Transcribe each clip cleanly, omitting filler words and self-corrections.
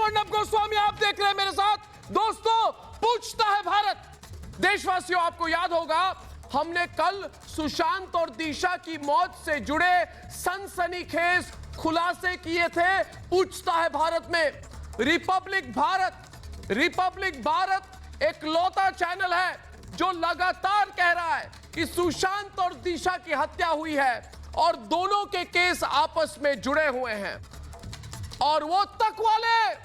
अर्णब गोस्वामी आप देख रहे हैं मेरे साथ। दोस्तों, पूछता है भारत। देशवासियों, आपको याद होगा हमने कल सुशांत और दिशा की मौत से जुड़े सनसनीखेज खुलासे किए थे। पूछता है भारत में रिपब्लिक भारत एक लौता चैनल है जो लगातार कह रहा है कि सुशांत और दिशा की हत्या हुई है और दोनों के केस आपस में जुड़े हुए हैं। और वो तक वाले,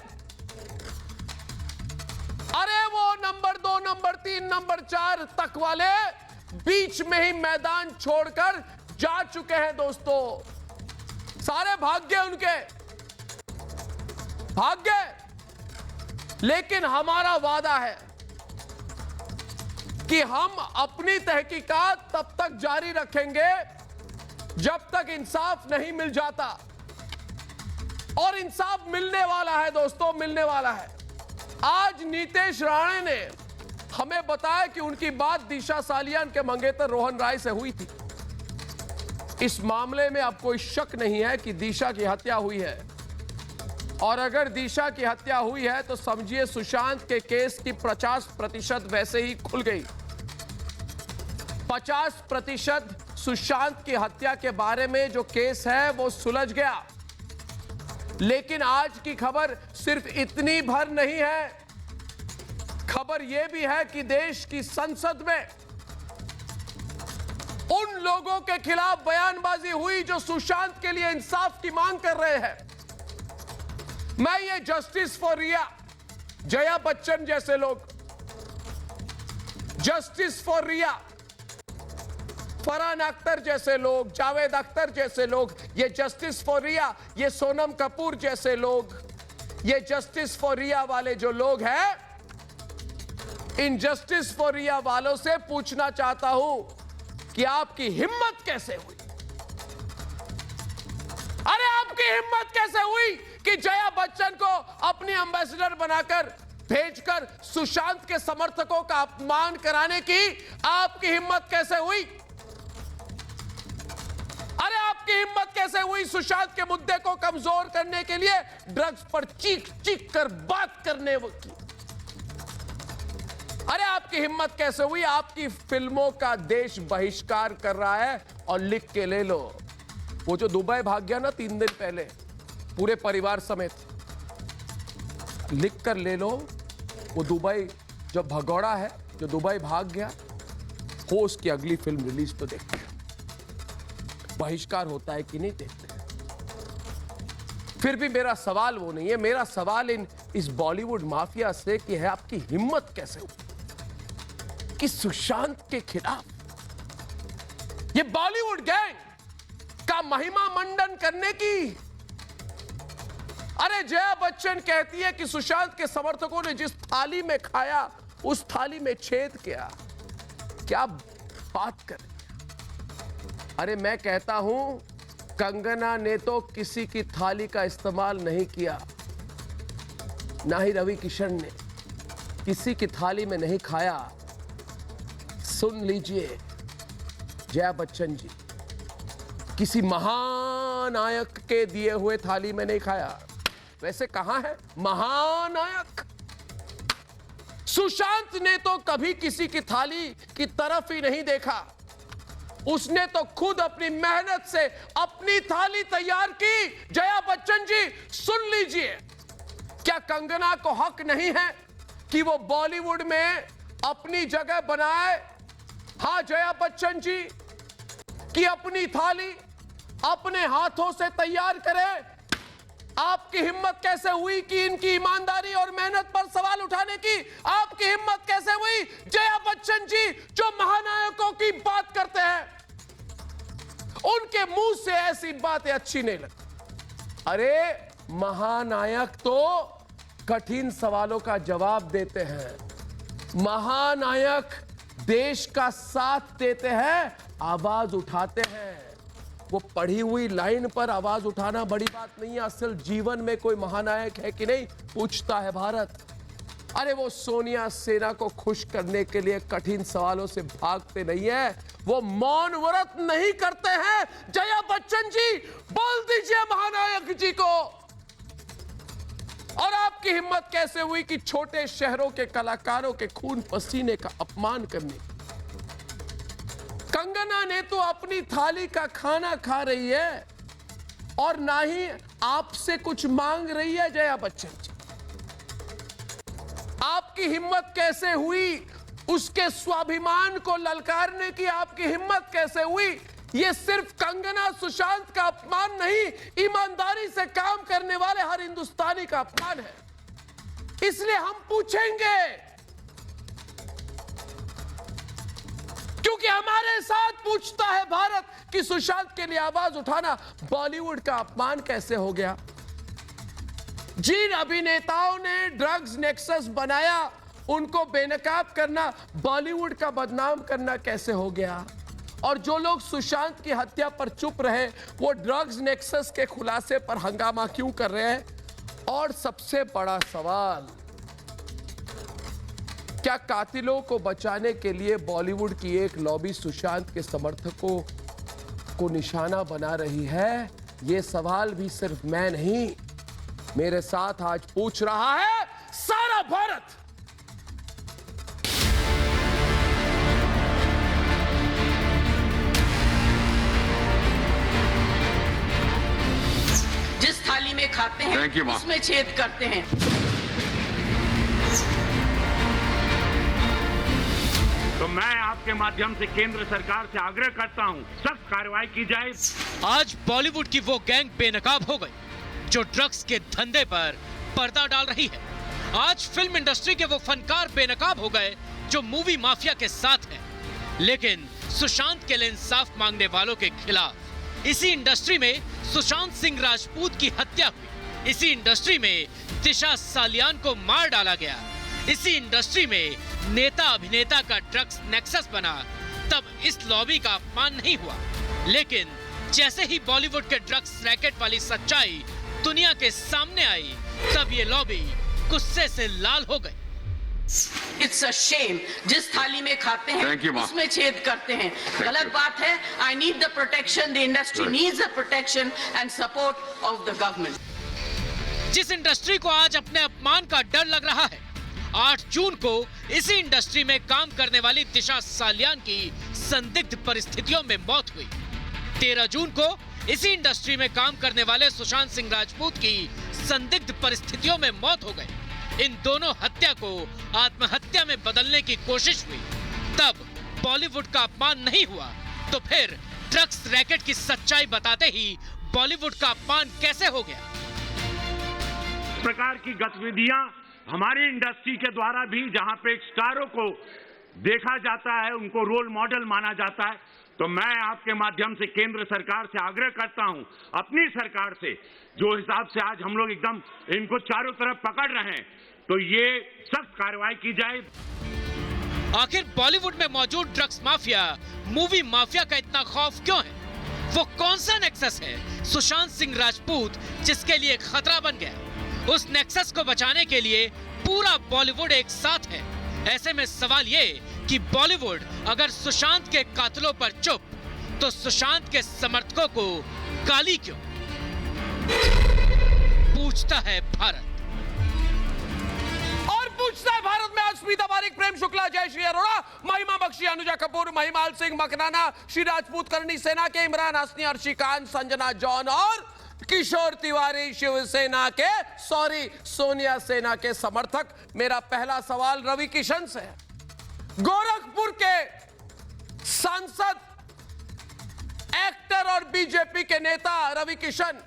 अरे वो नंबर 2, नंबर 3, नंबर 4 तक वाले बीच में ही मैदान छोड़कर जा चुके हैं। दोस्तों, सारे भाग गए, उनके भाग गए। लेकिन हमारा वादा है कि हम अपनी तहकीकात तब तक जारी रखेंगे जब तक इंसाफ नहीं मिल जाता। और इंसाफ मिलने वाला है दोस्तों, मिलने वाला है। आज नीतेश राणे ने हमें बताया कि उनकी बात दिशा सालियान के मंगेतर रोहन राय से हुई थी। इस मामले में अब कोई शक नहीं है कि दिशा की हत्या हुई है। और अगर दिशा की हत्या हुई है तो समझिए सुशांत के केस की 50% वैसे ही खुल गई। 50% सुशांत की हत्या के बारे में जो केस है वो सुलझ गया। लेकिन आज की खबर सिर्फ इतनी भर नहीं है, खबर यह भी है कि देश की संसद में उन लोगों के खिलाफ बयानबाजी हुई जो सुशांत के लिए इंसाफ की मांग कर रहे हैं। मैं ये जस्टिस फॉर रिया, जया बच्चन जैसे लोग, जस्टिस फॉर रिया, फरहान अख्तर जैसे लोग, जावेद अख्तर जैसे लोग, ये जस्टिस फॉर रिया, ये सोनम कपूर जैसे लोग, ये जस्टिस फॉर रिया वाले जो लोग हैं, इन जस्टिस फॉर रिया वालों से पूछना चाहता हूं कि आपकी हिम्मत कैसे हुई? अरे आपकी हिम्मत कैसे हुई कि जया बच्चन को अपनी एम्बेसडर बनाकर भेजकर सुशांत के समर्थकों का अपमान कराने की आपकी हिम्मत कैसे हुई? अरे आपकी हिम्मत कैसे हुई सुशांत के मुद्दे को कमजोर करने के लिए ड्रग्स पर चीख चीख कर बात करने की? अरे आपकी हिम्मत कैसे हुई? आपकी फिल्मों का देश बहिष्कार कर रहा है। और लिख के ले लो, वो जो दुबई भाग गया ना 3 दिन पहले पूरे परिवार समेत, लिख कर ले लो, वो दुबई जो भगौड़ा है, जो दुबई भाग गया, हो उसकी अगली फिल्म रिलीज तो देखते हैं, बहिष्कार होता है कि नहीं देखते हैं। फिर भी मेरा सवाल वो नहीं है, मेरा सवाल इस बॉलीवुड माफिया से कि है आपकी हिम्मत कैसे हुई कि सुशांत के खिलाफ ये बॉलीवुड गैंग का महिमा मंडन करने की? अरे जया बच्चन कहती है कि सुशांत के समर्थकों ने जिस थाली में खाया उस थाली में छेद किया। क्या बात कर? अरे मैं कहता हूं कंगना ने तो किसी की थाली का इस्तेमाल नहीं किया, ना ही रवि किशन ने किसी की थाली में नहीं खाया। सुन लीजिए जया बच्चन जी, किसी महानायक के दिए हुए थाली में नहीं खाया। वैसे कहां है महानायक? सुशांत ने तो कभी किसी की थाली की तरफ ही नहीं देखा। उसने तो खुद अपनी मेहनत से अपनी थाली तैयार की। जया बच्चन जी सुन लीजिए, क्या कंगना को हक नहीं है कि वो बॉलीवुड में अपनी जगह बनाए? हां जया बच्चन जी, कि अपनी थाली अपने हाथों से तैयार करे। आपकी हिम्मत कैसे हुई कि इनकी ईमानदारी और मेहनत पर सवाल उठाने की? आपकी हिम्मत कैसे हुई जया बच्चन जी, जो महानायकों की बात करते हैं, उनके मुंह से ऐसी बातें अच्छी नहीं लगती? अरे महानायक तो कठिन सवालों का जवाब देते हैं, महानायक देश का साथ देते हैं, आवाज उठाते हैं। वो पढ़ी हुई लाइन पर आवाज उठाना बड़ी बात नहीं है, असल जीवन में कोई महानायक है कि नहीं? पूछता है भारत। अरे वो सोनिया सेना को खुश करने के लिए कठिन सवालों से भागते नहीं है, वो मौन व्रत नहीं करते हैं। जया बच्चन जी बोल दीजिए महानायक जी को और आपकी हिम्मत कैसे हुई कि छोटे शहरों के कलाकारों के खून पसीने का अपमान करने की? कंगना ने तो अपनी थाली का खाना खा रही है और ना ही आपसे कुछ मांग रही है जया बच्चन जी। आपकी हिम्मत कैसे हुई उसके स्वाभिमान को ललकारने की? आपकी हिम्मत कैसे हुई? यह सिर्फ कंगना सुशांत का अपमान नहीं, ईमानदारी से काम करने वाले हर हिंदुस्तानी का अपमान है। इसलिए हम पूछेंगे, क्योंकि हमारे साथ पूछता है भारत कि सुशांत के लिए आवाज उठाना बॉलीवुड का अपमान कैसे हो गया? जिन अभिनेताओं ने ड्रग्स नेक्सस बनाया उनको बेनकाब करना बॉलीवुड का बदनाम करना कैसे हो गया? और जो लोग सुशांत की हत्या पर चुप रहे वो ड्रग्स नेक्सस के खुलासे पर हंगामा क्यों कर रहे हैं? और सबसे बड़ा सवाल, क्या कातिलों को बचाने के लिए बॉलीवुड की एक लॉबी सुशांत के समर्थकों को निशाना बना रही है? यह सवाल भी सिर्फ मैं नहीं, मेरे साथ आज पूछ रहा है सारा भारत। जिस थाली में खाते हैं उसमें छेद करते हैं। तो मैं आपके माध्यम से केंद्र सरकार से आग्रह करता हूं, सख्त कार्रवाई की जाए। आज बॉलीवुड की वो गैंग बेनकाब हो गई जो ड्रग्स के धंधे पर पर्दा डाल रही है। आज फिल्म इंडस्ट्री के वो फनकार बेनकाब हो गए जो मूवी माफिया के साथ हैं। लेकिन सुशांत के लिए इंसाफ मांगने वालों के खिलाफ इसी इंडस्ट्री में सुशांत सिंह राजपूत की हत्या हुई। इसी इंडस्ट्री में दिशा सालियान को मार डाला गया। इसी इंडस्ट्री में नेता अभिनेता का ड्रग्स नेक्सस बना, तब इस लॉबी का अपमान नहीं हुआ। लेकिन जैसे ही बॉलीवुड के ड्रग्स रैकेट वाली सच्चाई दुनिया के सामने आई, तब ये लॉबी गुस्से से लाल हो गई। It's a shame. जिस थाली में खाते हैं उसमें छेद करते हैं। गलत बात है। I need the protection, the industry needs the protection and support of the government. जिस इंडस्ट्री को आज अपने अपमान का डर लग रहा है, 8 जून को इसी इंडस्ट्री में काम करने वाली दिशा सालियान की संदिग्ध परिस्थितियों में मौत हुई। 13 जून को इसी इंडस्ट्री में काम करने वाले सुशांत सिंह राजपूत की संदिग्ध परिस्थितियों में मौत हो गई। इन दोनों हत्या को आत्महत्या में बदलने की कोशिश हुई। तब बॉलीवुड का अपमान नहीं हुआ, तो फिर ड्रग्स रैकेट की सच्चाई बताते ही बॉलीवुड का अपमान कैसे हो गया? इस प्रकार की गतिविधियां हमारी इंडस्ट्री के द्वारा भी, जहां पे स्टारों को देखा जाता है, उनको रोल मॉडल माना जाता है, तो मैं आपके माध्यम से केंद्र सरकार से आग्रह करता हूं, अपनी सरकार से, जो हिसाब से आज हम लोग एकदम इनको चारों तरफ पकड़ रहे हैं, तो ये सख्त कार्रवाई की जाए। आखिर बॉलीवुड में मौजूद ड्रग्स माफिया, मूवी माफिया का इतना खौफ क्यों है? वो कौन सा नेक्सस है सुशांत सिंह राजपूत जिसके लिए खतरा बन गया? उस नेक्सस को बचाने के लिए पूरा बॉलीवुड एक साथ है। ऐसे में सवाल ये कि बॉलीवुड अगर सुशांत के कातिलों पर चुप, तो सुशांत के समर्थकों को गाली क्यों? पूछता है भारत। और पूछता है भारत में आज स्मिता पारिक, प्रेम शुक्ला, जयश्री अरोड़ा, महिमा बख्शी, अनुजा कपूर, महिमाल सिंह मकनाना, श्री राजपूत, करणी सेना के इमरान हाशमी, अर्शी खान, संजना जॉन और किशोर तिवारी शिवसेना के, सोनिया सेना के समर्थक। मेरा पहला सवाल रवि किशन से है। गोरखपुर के सांसद, एक्टर और बीजेपी के नेता रवि किशन,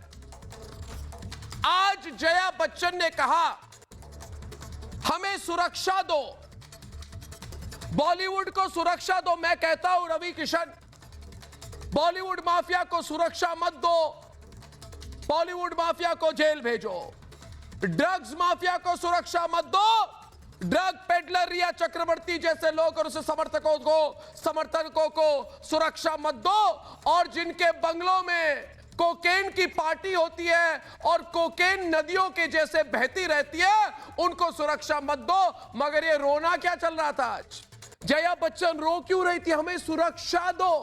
आज जया बच्चन ने कहा हमें सुरक्षा दो, बॉलीवुड को सुरक्षा दो। मैं कहता हूं रवि किशन, बॉलीवुड माफिया को सुरक्षा मत दो, बॉलीवुड माफिया को जेल भेजो। ड्रग्स माफिया को सुरक्षा मत दो, ड्रग पेडलर रिया चक्रवर्ती जैसे लोग और उसे समर्थकों को सुरक्षा मत दो। और जिनके बंगलों में कोकेन की पार्टी होती है और कोकेन नदियों के जैसे बहती रहती है, उनको सुरक्षा मत दो। मगर ये रोना क्या चल रहा था आज? जया बच्चन रो क्यों रही थी? हमें सुरक्षा दो।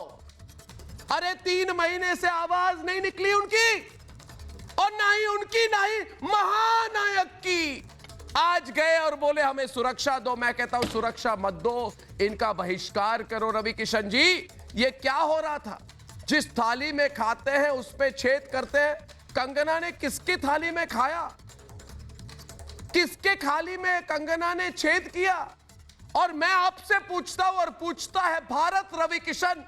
अरे 3 महीने से आवाज नहीं निकली उनकी। और ना ही उनकी ना ही महानायक की। आज गए और बोले हमें सुरक्षा दो। मैं कहता हूं सुरक्षा मत दो, इनका बहिष्कार करो। रवि किशन जी, ये क्या हो रहा था? जिस थाली में खाते हैं उस पे छेद करते हैं। कंगना ने किसकी थाली में खाया? किसके थाली में कंगना ने छेद किया? और मैं आपसे पूछता हूं और पूछता है भारत, रवि किशन,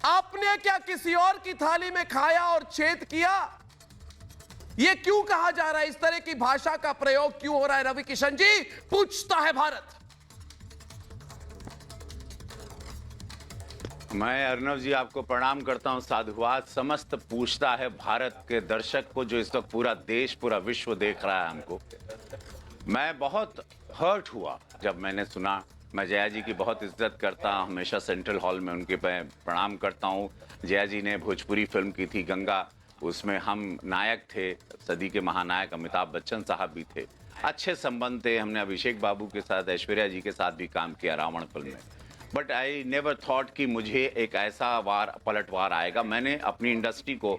आपने क्या किसी और की थाली में खाया और छेद किया? यह क्यों कहा जा रहा है? इस तरह की भाषा का प्रयोग क्यों हो रहा है? रवि किशन जी, पूछता है भारत। मैं अर्नव जी आपको प्रणाम करता हूं, साधुवाद समस्त पूछता है भारत के दर्शक को, जो इस वक्त पूरा देश पूरा विश्व देख रहा है हमको। मैं बहुत हर्ट हुआ जब मैंने सुना। मैं जया जी की बहुत इज्जत करता हूं, हमेशा सेंट्रल हॉल में उनके प्रणाम करता हूं। जया जी ने भोजपुरी फिल्म की थी गंगा, उसमें हम नायक थे, सदी के महानायक अमिताभ बच्चन साहब भी थे। अच्छे संबंध थे, हमने अभिषेक बाबू के साथ, ऐश्वर्या जी के साथ भी काम किया रावण फिल्म में। बट आई नेवर थॉट कि मुझे एक ऐसा पलटवार आएगा। मैंने अपनी इंडस्ट्री को,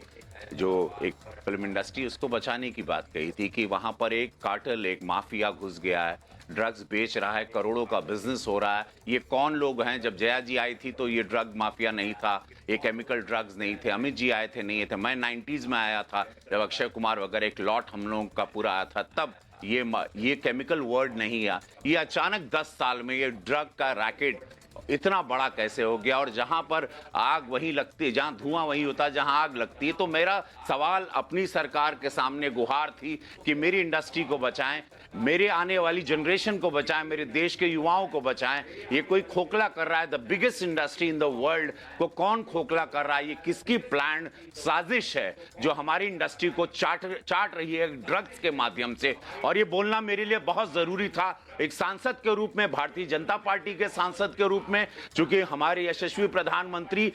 जो एक फिल्म इंडस्ट्री, उसको बचाने की बात कही थी कि वहाँ पर एक कार्टेल, एक माफिया घुस गया है, ड्रग्स बेच रहा है, करोड़ों का बिजनेस हो रहा है। ये कौन लोग हैं? जब जया जी आई थी तो ये ड्रग माफिया नहीं था, ये केमिकल ड्रग्स नहीं थे। अमित जी आए थे, नहीं थे। मैं 90s में आया था जब अक्षय कुमार वगैरह एक लॉट हम लोगों का पूरा आया था, तब ये केमिकल वर्ड नहीं आया। ये अचानक 10 साल में ये ड्रग का रैकेट इतना बड़ा कैसे हो गया? और जहां पर आग वहीं लगती है, जहां धुआं वहीं होता है जहां आग लगती है। तो मेरा सवाल अपनी सरकार के सामने गुहार थी कि मेरी इंडस्ट्री को बचाएं, मेरे आने वाली जनरेशन को बचाएं, मेरे देश के युवाओं को बचाएं। ये कोई खोखला कर रहा है? The biggest industry in the world को कौन खोखला कर रहा है? ये किसकी प्लान साजिश है जो हमारी इंडस्ट्री को चाट रही है ड्रग्स के माध्यम से? और ये बोलना मेरे लिए बहुत जरूरी था एक सांसद के रूप में, भारतीय जनता पार्टी के सांसद के रूप में, चूंकि हमारे यशस्वी प्रधानमंत्री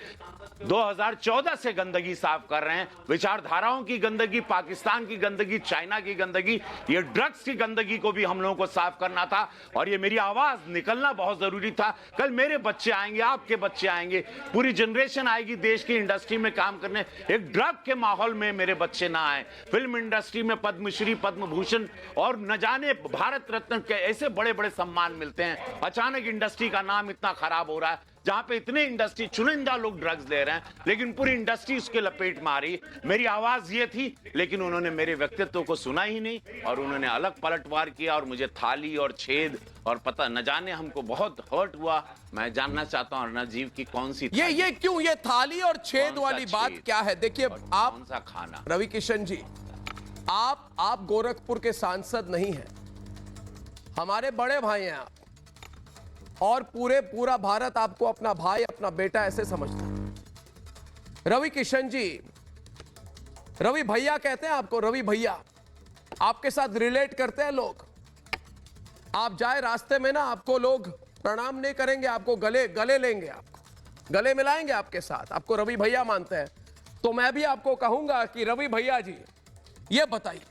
2014 से गंदगी साफ कर रहे हैं। विचारधाराओं की गंदगी, पाकिस्तान की गंदगी, चाइना की गंदगी, ये ड्रग्स की गंदगी को भी हम लोगों को साफ करना था। और ये मेरी आवाज निकलना बहुत जरूरी था। कल मेरे बच्चे आएंगे, आपके बच्चे आएंगे, पूरी जनरेशन आएगी देश की इंडस्ट्री में काम करने। एक ड्रग के माहौल में मेरे बच्चे ना आए। फिल्म इंडस्ट्री में पद्मश्री, पद्म भूषण और न जाने भारत रत्न के ऐसे बड़े बड़े सम्मान मिलते हैं। अचानक इंडस्ट्री का नाम इतना खराब हो रहा है, जहां पे इतने इंडस्ट्री चुनिंदा लोग ड्रग्स दे रहे हैं, लेकिन पूरी इंडस्ट्री उसके लपेट में आ रही। मेरी आवाज ये थी, लेकिन उन्होंने मेरे व्यक्तित्व को सुना ही नहीं और उन्होंने अलग पलटवार किया और मुझे थाली और छेद और पता न जाने, हमको बहुत हर्ट हुआ। मैं जानना चाहता हूं अर्नव जी की कौन सी ये क्यों, ये थाली और छेद वाली बात क्या है? देखिए, आप कौन सा खाना? रवि किशन जी, आप गोरखपुर के सांसद नहीं हैं, हमारे बड़े भाई हैं आप, और पूरा भारत आपको अपना भाई, अपना बेटा ऐसे समझता है। रवि किशन जी, रवि भैया कहते हैं आपको, रवि भैया आपके साथ रिलेट करते हैं लोग। आप जाए रास्ते में ना, आपको लोग प्रणाम नहीं करेंगे, आपको गले लेंगे, आपको गले मिलाएंगे आपके साथ, आपको रवि भैया मानते हैं। तो मैं भी आपको कहूंगा कि रवि भैया जी, ये बताइए,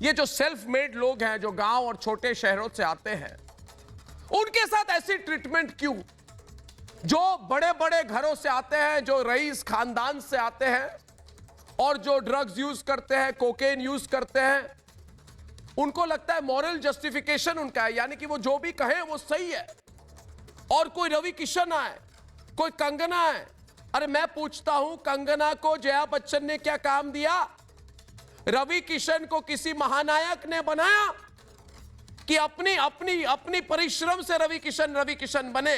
ये जो सेल्फ मेड लोग हैं, जो गांव और छोटे शहरों से आते हैं, उनके साथ ऐसी ट्रीटमेंट क्यों? जो बड़े बड़े घरों से आते हैं, जो रईस खानदान से आते हैं और जो ड्रग्स यूज करते हैं, कोकेन यूज करते हैं, उनको लगता है मॉरल जस्टिफिकेशन उनका है, यानी कि वो जो भी कहें वो सही है। और कोई रवि किशन आए, कोई कंगना आए, अरे मैं पूछता हूं, कंगना को जया बच्चन ने क्या काम दिया? रवि किशन को किसी महानायक ने बनाया कि अपनी परिश्रम से रवि किशन बने?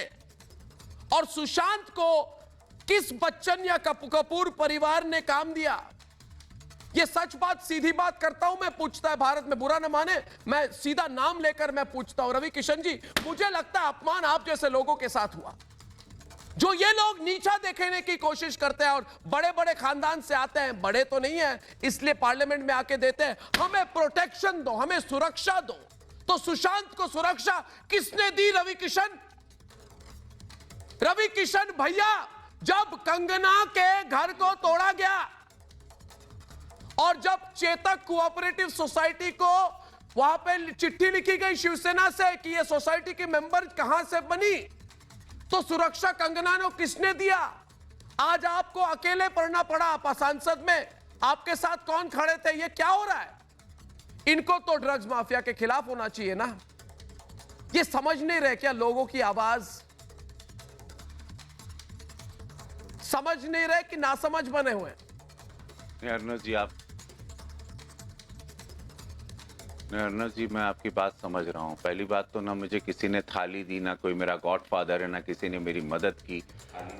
और सुशांत को किस बच्चन या कपूर परिवार ने काम दिया? ये सच बात, सीधी बात करता हूं मैं, पूछता है भारत में, बुरा न माने, मैं सीधा नाम लेकर मैं पूछता हूं। रवि किशन जी, मुझे लगता है अपमान आप जैसे लोगों के साथ हुआ, जो ये लोग नीचा देखने की कोशिश करते हैं और बड़े बड़े खानदान से आते हैं, बड़े तो नहीं है इसलिए पार्लियामेंट में आके देते हैं, हमें प्रोटेक्शन दो, हमें सुरक्षा दो। तो सुशांत को सुरक्षा किसने दी? रवि किशन। रवि किशन भैया, जब कंगना के घर को तोड़ा गया और जब चेतक कोऑपरेटिव सोसाइटी को वहां पे चिट्ठी लिखी गई शिवसेना से कि ये सोसाइटी की मेंबर कहां से बनी, तो सुरक्षा कंगना ने किसने दिया? आज आपको अकेले पढ़ना पड़ा सांसद में आपके साथ कौन खड़े थे? ये क्या हो रहा है? इनको तो ड्रग्स माफिया के खिलाफ होना चाहिए ना। ये समझ नहीं रहे क्या लोगों की आवाज? समझ नहीं रहे कि नासमझ बने हुए हैं। अर्नब जी अर्नब जी, मैं आपकी बात समझ रहा हूं। पहली बात तो ना मुझे किसी ने थाली दी, ना कोई मेरा गॉडफादर है, ना किसी ने मेरी मदद की।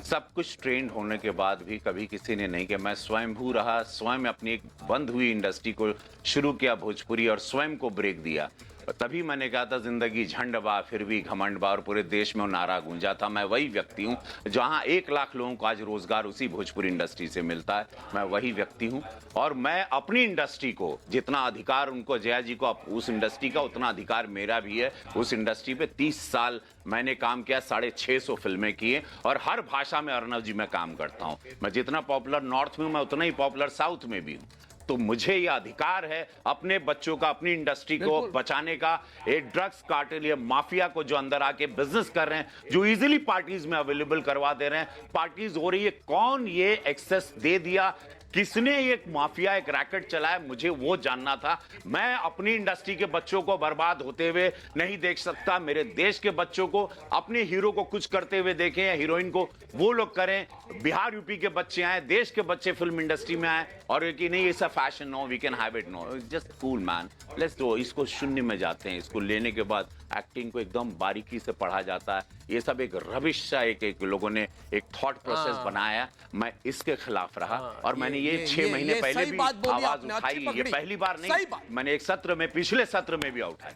सब कुछ ट्रेंड होने के बाद भी कभी किसी ने नहीं किया। मैं स्वयंभू रहा, स्वयं अपनी एक बंद हुई इंडस्ट्री को शुरू किया भोजपुरी, और स्वयं को ब्रेक दिया। तभी मैंने कहा था जिंदगी झंड बा फिर भी घमंड बा, और पूरे देश में वो नारा गूंजा था। मैं वही व्यक्ति हूं जहां 1 लाख लोगों को आज रोजगार उसी भोजपुरी इंडस्ट्री से मिलता है। मैं वही व्यक्ति हूं, और मैं अपनी इंडस्ट्री को जितना अधिकार उनको, जया जी को उस इंडस्ट्री का, उतना अधिकार मेरा भी है। उस इंडस्ट्री पे 30 साल मैंने काम किया, 650 फिल्में किए, और हर भाषा में अर्नब जी मैं काम करता हूं। मैं जितना पॉपुलर नॉर्थ में हूं, मैं उतना ही पॉपुलर साउथ में भी हूं। तो मुझे यह अधिकार है अपने बच्चों का, अपनी इंडस्ट्री को बचाने का। एक ड्रग्स कार्टेल, ये माफिया को जो अंदर आके बिजनेस कर रहे हैं, जो इजीली पार्टीज में अवेलेबल करवा दे रहे हैं, पार्टीज हो रही है, कौन ये एक्सेस दे दिया, किसने एक माफिया, एक रैकेट चलाया, मुझे वो जानना था। मैं अपनी इंडस्ट्री के बच्चों को बर्बाद होते हुए नहीं देख सकता। मेरे देश के बच्चों को, अपने हीरो को कुछ करते हुए देखें, या हीरोइन को वो लोग करें। बिहार यूपी के बच्चे आए, देश के बच्चे फिल्म इंडस्ट्री में आए, और ये कि नहीं ये सब fashion, no we can have it, no just cool man, let's do. इसको शून्य में जाते हैं। इसको लेने के बाद एक्टिंग को एकदम बारीकी से पढ़ा जाता है। ये सब एक रबिश सा एक लोगों ने एक थॉट प्रोसेस बनाया। मैं इसके खिलाफ रहा, और मैंने ये 6 महीने पहले भी आवाज उठाई। ये पहली बार नहीं, मैंने एक सत्र में, पिछले सत्र में भी उठाई।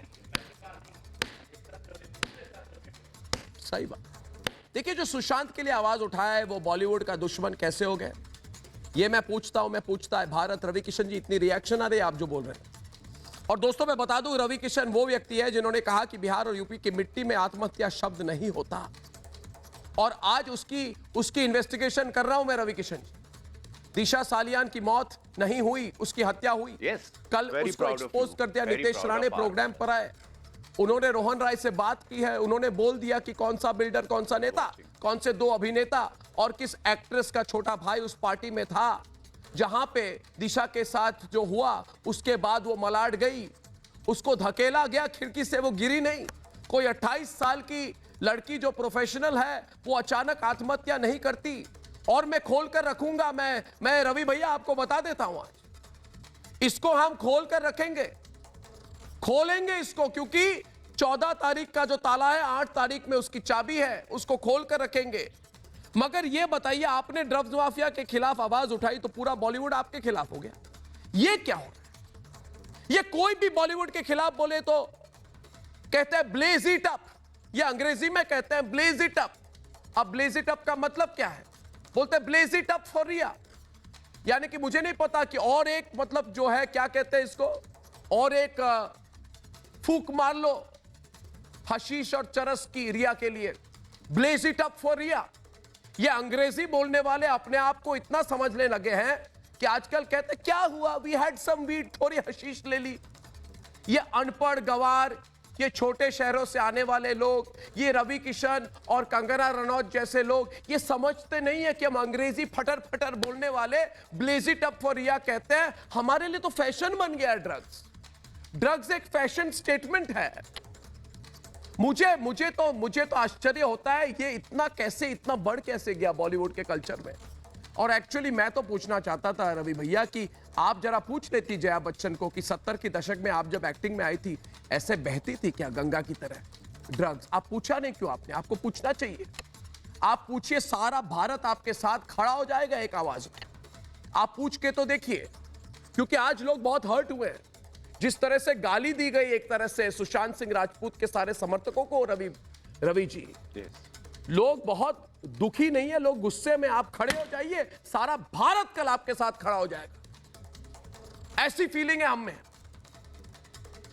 सही बात। देखिए, जो सुशांत के लिए आवाज उठाया है, वो बॉलीवुड का दुश्मन कैसे हो गए, ये मैं पूछता है भारत। रवि किशन जी, इतनी रिएक्शन आ रही है आप जो बोल रहे हैं। और दोस्तों, मैं बता दूं, रवि किशन वो व्यक्ति है जिन्होंने कहा कि बिहार और यूपी की मिट्टी में आत्महत्या शब्द नहीं होता, और आज उसकी इन्वेस्टिगेशन कर रहा हूं मैं। रवि किशन, दिशा सालियान की मौत नहीं हुई, उसकी हत्या हुई। कल उसको एक्सपोज कर दिया। नीतीश राणे प्रोग्राम पर आए, उन्होंने रोहन राय से बात की है, उन्होंने बोल दिया कि कौन सा बिल्डर, कौन सा नेता, कौन से 2 अभिनेता और किस एक्ट्रेस का छोटा भाई उस पार्टी में था जहां पे दिशा के साथ जो हुआ। उसके बाद वो मलाड गई, उसको धकेला गया खिड़की से, वो गिरी नहीं। कोई 28 साल की लड़की जो प्रोफेशनल है, वो अचानक आत्महत्या नहीं करती। और मैं खोल कर रखूंगा, मैं रवि भैया आपको बता देता हूं, आज इसको हम खोल कर रखेंगे, खोलेंगे इसको, क्योंकि 14 तारीख का जो ताला है, 8 तारीख में उसकी चाबी है, उसको खोल कर रखेंगे। मगर ये बताइए, आपने ड्रग्स माफिया के खिलाफ आवाज उठाई तो पूरा बॉलीवुड आपके खिलाफ हो गया। ये क्या हो रहा है? ये कोई भी बॉलीवुड के खिलाफ बोले तो कहते हैं ब्लेज इट अप, ये अंग्रेजी में कहते हैं ब्लेज इट अप। अब ब्लेज इट अप का मतलब क्या है? बोलते हैं ब्लेज इट अप फॉर रिया, यानी कि मुझे नहीं पता कि और एक मतलब जो है, क्या कहते हैं इसको, और एक फूक मार लो हशीश और चरस की रिया के लिए, ब्लेज इट अप फॉर रिया। ये अंग्रेजी बोलने वाले अपने आप को इतना समझने लगे हैं कि आजकल कहते क्या हुआ, वी हैड सम वीड, थोड़ी हशीश ले ली। ये अनपढ़ गवार, ये छोटे शहरों से आने वाले लोग, ये रवि किशन और कंगना रनौत जैसे लोग, ये समझते नहीं है कि हम अंग्रेजी फटर फटर बोलने वाले ब्लेज इट अप फॉर रिया कहते हैं। हमारे लिए तो फैशन बन गया है ड्रग्स। ड्रग्स एक फैशन स्टेटमेंट है। मुझे तो आश्चर्य होता है, ये इतना बढ़ कैसे गया बॉलीवुड के कल्चर में। और एक्चुअली मैं तो पूछना चाहता था रवि भैया कि आप जरा पूछ लेती जया बच्चन को कि 70 के दशक में आप जब एक्टिंग में आई थी, ऐसे बहती थी क्या गंगा की तरह ड्रग्स? आप पूछा नहीं क्यों? आपको पूछना चाहिए। आप पूछिए, सारा भारत आपके साथ खड़ा हो जाएगा एक आवाज में। आप पूछ के तो देखिए, क्योंकि आज लोग बहुत हर्ट हुए हैं। जिस तरह से गाली दी गई एक तरह से सुशांत सिंह राजपूत के सारे समर्थकों को, रवि जी, लोग बहुत दुखी नहीं है, लोग गुस्से में। आप खड़े हो जाइए, सारा भारत कल आपके साथ खड़ा हो जाएगा, ऐसी फीलिंग है हम में।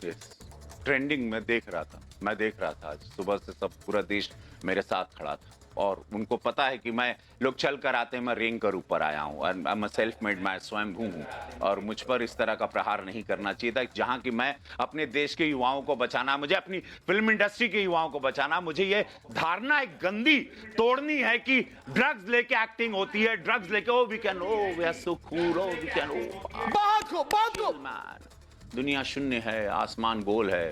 ट्रेंडिंग में मैं देख रहा था आज सुबह से, सब पूरा देश मेरे साथ खड़ा था। और उनको पता है कि मैं, लोग चल कर आते हैं, मैं रेंग कर ऊपर आया हूँ और मैं सेल्फ मेड, मैं स्वयं हूँ और मुझ पर इस तरह का प्रहार नहीं करना चाहिए था। जहां कि मैं अपने देश के युवाओं को बचाना, मुझे अपनी फिल्म इंडस्ट्री के युवाओं को बचाना, मुझे ये धारणा एक गंदी तोड़नी है कि ड्रग्स लेके एक्टिंग होती है, ड्रग्स लेके oh we can, oh we are so cool, oh we can, ओ बहुत खूब, बहुत खूब। दुनिया शून्य है, आसमान गोल है।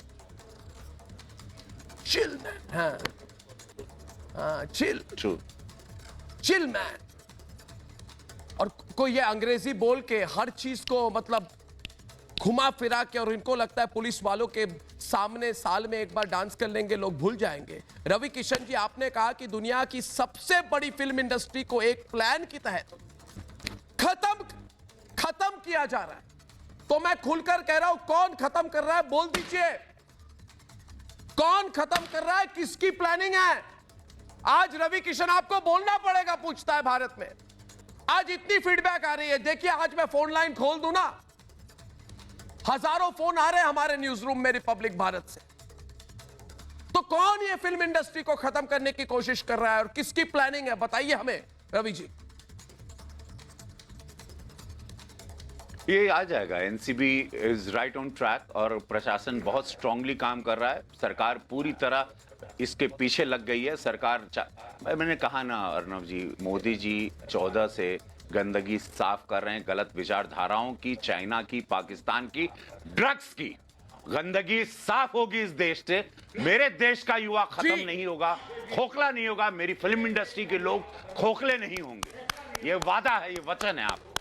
चिल मैन, हाँ चिल, ट्रू, चिल मैन। और कोई ये अंग्रेजी बोल के हर चीज को मतलब घुमा फिरा के, और इनको लगता है पुलिस वालों के सामने साल में एक बार डांस कर लेंगे लोग भूल जाएंगे। रवि किशन जी, आपने कहा कि दुनिया की सबसे बड़ी फिल्म इंडस्ट्री को एक प्लान के तहत खत्म किया जा रहा है, तो मैं खुलकर कह रहा हूं, कौन खत्म कर रहा है बोल दीजिए, कौन खत्म कर रहा है, किसकी प्लानिंग है? आज रवि किशन आपको बोलना पड़ेगा, पूछता है भारत में। आज इतनी फीडबैक आ रही है, देखिए आज मैं फोन लाइन खोल दूं ना, हजारों फोन आ रहे हैं हमारे न्यूज रूम में रिपब्लिक भारत से। तो कौन ये फिल्म इंडस्ट्री को खत्म करने की कोशिश कर रहा है और किसकी प्लानिंग है, बताइए हमें रवि जी। ये आ जाएगा। NCB is right on track और प्रशासन बहुत स्ट्रांगली काम कर रहा है। सरकार पूरी तरह इसके पीछे लग गई है। सरकार, मैंने कहा ना अर्नब जी, मोदी जी 14 से गंदगी साफ कर रहे हैं, गलत विचारधाराओं की, चाइना की, पाकिस्तान की, ड्रग्स की गंदगी साफ होगी इस देश से। मेरे देश का युवा खत्म नहीं होगा, खोखला नहीं होगा, मेरी फिल्म इंडस्ट्री के लोग खोखले नहीं होंगे। ये वादा है, ये वचन है आपको।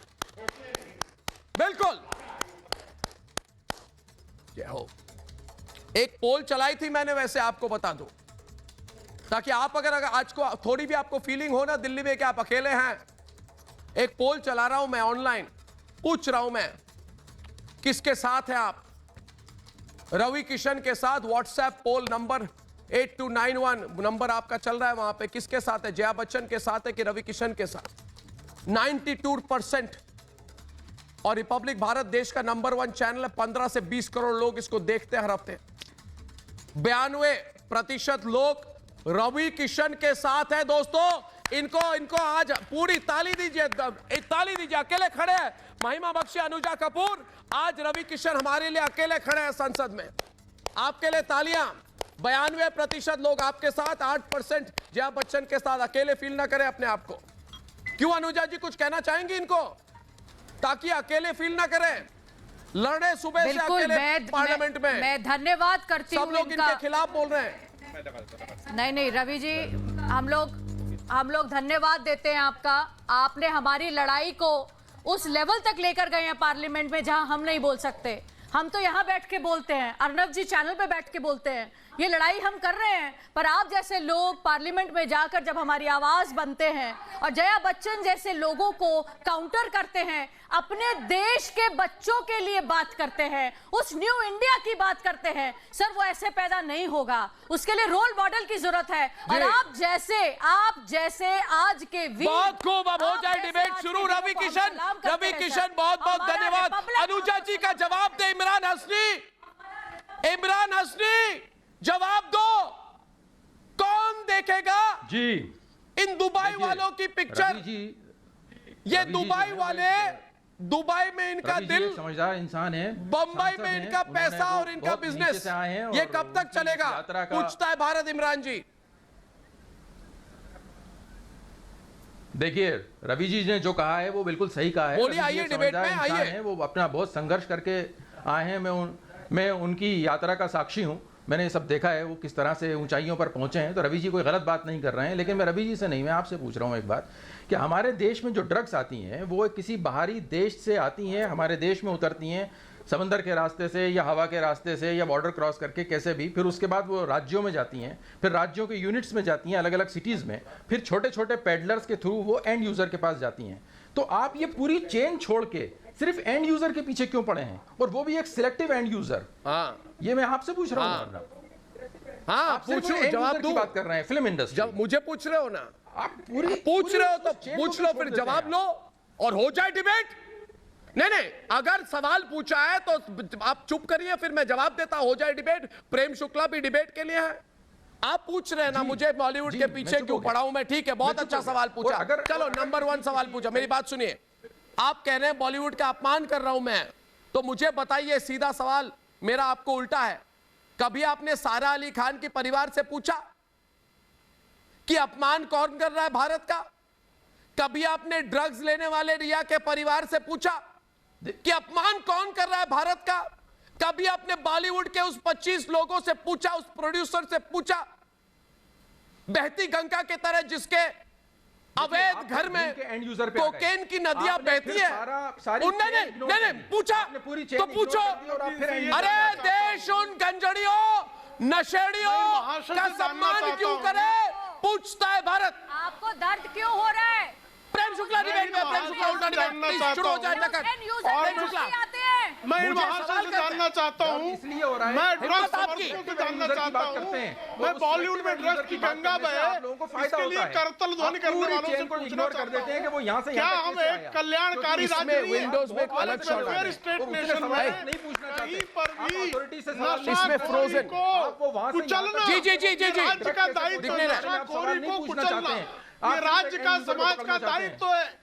बिल्कुल। जय हो। एक पोल चलाई थी मैंने, वैसे आपको बता दूं, ताकि आप अगर आज को थोड़ी भी आपको फीलिंग हो ना दिल्ली में कि आप अकेले हैं। एक पोल चला रहा हूं मैं ऑनलाइन, पूछ रहा हूं मैं, किसके साथ हैं आप? रवि किशन के साथ व्हाट्सएप पोल नंबर 8291 नंबर आपका चल रहा है, वहां पे किसके साथ है? जया बच्चन के साथ है कि रवि किशन के साथ? 92%। और रिपब्लिक भारत देश का नंबर 1 चैनल है, 15 से 20 करोड़ लोग इसको देखते हैं हर हफ्ते। 92% लोग रवि किशन के साथ है दोस्तों। इनको आज पूरी ताली दीजिए, ताली दीजिए। अकेले खड़े हैं महिमा बख्शी, अनुजा कपूर, आज रवि किशन हमारे लिए अकेले खड़े हैं संसद में, आपके लिए तालियां। 92% लोग आपके साथ, 8% जया बच्चन के साथ। अकेले फील ना करें अपने आप को। क्यों अनुजा जी, कुछ कहना चाहेंगे इनको, ताकि अकेले फील ना करें? लड़े सुबह से अकेले पार्लियामेंट में। मैं धन्यवाद करती हूं। सब लोग इनके खिलाफ बोल रहे हैं। नहीं रवि जी, हम लोग धन्यवाद देते हैं आपका। आपने हमारी लड़ाई को उस लेवल तक लेकर गए हैं पार्लियामेंट में जहां हम नहीं बोल सकते। हम तो यहां बैठ के बोलते हैं, अर्नब जी चैनल पे बैठ के बोलते हैं। ये लड़ाई हम कर रहे हैं, पर आप जैसे लोग पार्लियामेंट में जाकर जब हमारी आवाज बनते हैं और जया बच्चन जैसे लोगों को काउंटर करते हैं, अपने देश के बच्चों के लिए बात करते हैं, उस न्यू इंडिया की बात करते हैं, सर वो ऐसे पैदा नहीं होगा। उसके लिए रोल मॉडल की जरूरत है। और आप जैसे आज के वीर, बहुत खूब। अब हो जाए डिबेट शुरू। रवि किशन बहुत बहुत धन्यवाद। अनुजा जी का जवाब दे इमरान हसनी, जवाब दो। कौन देखेगा जी इन दुबई वालों की पिक्चर? ये दुबई वाले, दुबई में इनका दिल, समझदार इंसान है, बंबई में इनका पैसा और इनका बिजनेस, ये कब तक चलेगा? पूछता है भारत। इमरान जी देखिए, रवि जी ने जो कहा है वो बिल्कुल सही कहा है। बोलिए, आइए डिबेट में आइए। वो अपना बहुत संघर्ष करके आए हैं। मैं उनकी यात्रा का साक्षी हूं। मैंने ये सब देखा है, वो किस तरह से ऊंचाइयों पर पहुंचे हैं। तो रवि जी कोई गलत बात नहीं कर रहे हैं। लेकिन मैं रवि जी से नहीं, मैं आपसे पूछ रहा हूं एक बात, कि हमारे देश में जो ड्रग्स आती हैं वो किसी बाहरी देश से आती हैं, हमारे देश में उतरती हैं समंदर के रास्ते से या हवा के रास्ते से या बॉर्डर क्रॉस करके, कैसे भी, फिर उसके बाद वो राज्यों में जाती हैं, फिर राज्यों के यूनिट्स में जाती हैं, अलग अलग सिटीज़ में, फिर छोटे छोटे पेडलर्स के थ्रू वो एंड यूज़र के पास जाती हैं। तो आप ये पूरी चेन छोड़ के सिर्फ एंड यूज़र के पीछे क्यों पड़े हैं, और वो भी एक सिलेक्टिव एंड यूज़र? ये मैं आपसे पूछ रहा हूँ। हाँ, पूछो, जवाब दो। बात कर रहे हैं फिल्म इंडस्ट्री, जब मुझे पूछ रहे हो ना, आप पूरी पूछ रहे हो तो पूछ लो, फिर जवाब लो और हो जाए डिबेट। नहीं, अगर सवाल पूछा है तो आप चुप करिए, फिर मैं जवाब देता, हो जाए डिबेट। प्रेम शुक्ला भी डिबेट के लिए है, आप पूछ रहे हैं ना मुझे बॉलीवुड जी, के मैं पीछे चुप क्यों हो गया। पड़ा हूं मैं, ठीक है, बहुत मैं चुप अच्छा हो गया। सवाल पूछा। और अगर- चलो नंबर 1 सवाल पूछा, मेरी बात सुनिए। आप कह रहे हैं बॉलीवुड का अपमान कर रहा हूं मैं, तो मुझे बताइए, सीधा सवाल मेरा आपको उल्टा है, कभी आपने सारा अली खान के परिवार से पूछा कि अपमान कौन कर रहा है भारत का? कभी आपने ड्रग्स लेने वाले रिया के परिवार से पूछा कि अपमान कौन कर रहा है भारत का? कभी आपने बॉलीवुड के उस 25 लोगों से पूछा, उस प्रोड्यूसर से पूछा, बहती गंगा की तरह जिसके अवैध आप घर में के एंड यूजर पे आ गए। कोकेन की नदियां आपने बहती फिर है? सारी उन्होंने चेन ignore नहीं कर दी। पूछा, आपने पूरी चेन तो ignore पूछो। कर दी और आप फिर end user अरे पे आ गए। देश उन गंजड़ियों नशेड़ियों महाशय का से जानना सम्मान चाहता क्यों हूं। करे, पूछता है भारत। आपको दर्द क्यों हो रहा है? प्रेम शुक्ला डिबेट में, प्रेम शुक्ला उल्टा डिबेट, जानना प्लीज चाहता शुरू हो हूं। जाए टक्कर। एंड यूजर और पे मैं- नहीं आते हैं। मैं इन मुझे महाशय सवाल से करते जानना हैं। चाहता हूं, इसलिए हो रहा है। मैं हिम्मत ड्रग्स आपकी। समर्थकों से यूजर जानना की चाहता बात करते हूं, हैं। मैं उस बॉलीवुड में व्यक्ति ड्रग्स यूजर की बात गंगा करने से बहे, आप लोगों को फायदा इसके लिए होता है। करतल ध्वनि आप करने पूरी वालों से चेन को पूछना इग्नोर कर चाहता देते हैं कि हूं, वो यहाँ से क्या यहाँ तक हम कैसे एक आया? कल्याणकारी क्योंकि राज्य इसमें नहीं है? विंडोज में एक और अलग एक शॉट welfare है। state वो उससे nation सवाल में नहीं पूछना चाहते। कहीं पर आप भी authority से सवाल नहीं इसमें नशाखोरी frozen। को आप वो वहाँ से यहाँ कुचलना, तक- जी, जी, जी, जी, जी। ये राज्य का दायित्व दिखने है, रहा है। नशाखोरी को पूछना कुचलना, चाहते हैं। ये आप राज्य सिर्फ का एक user को समाज का पकड़ना चाहते हैं। दायित्व है,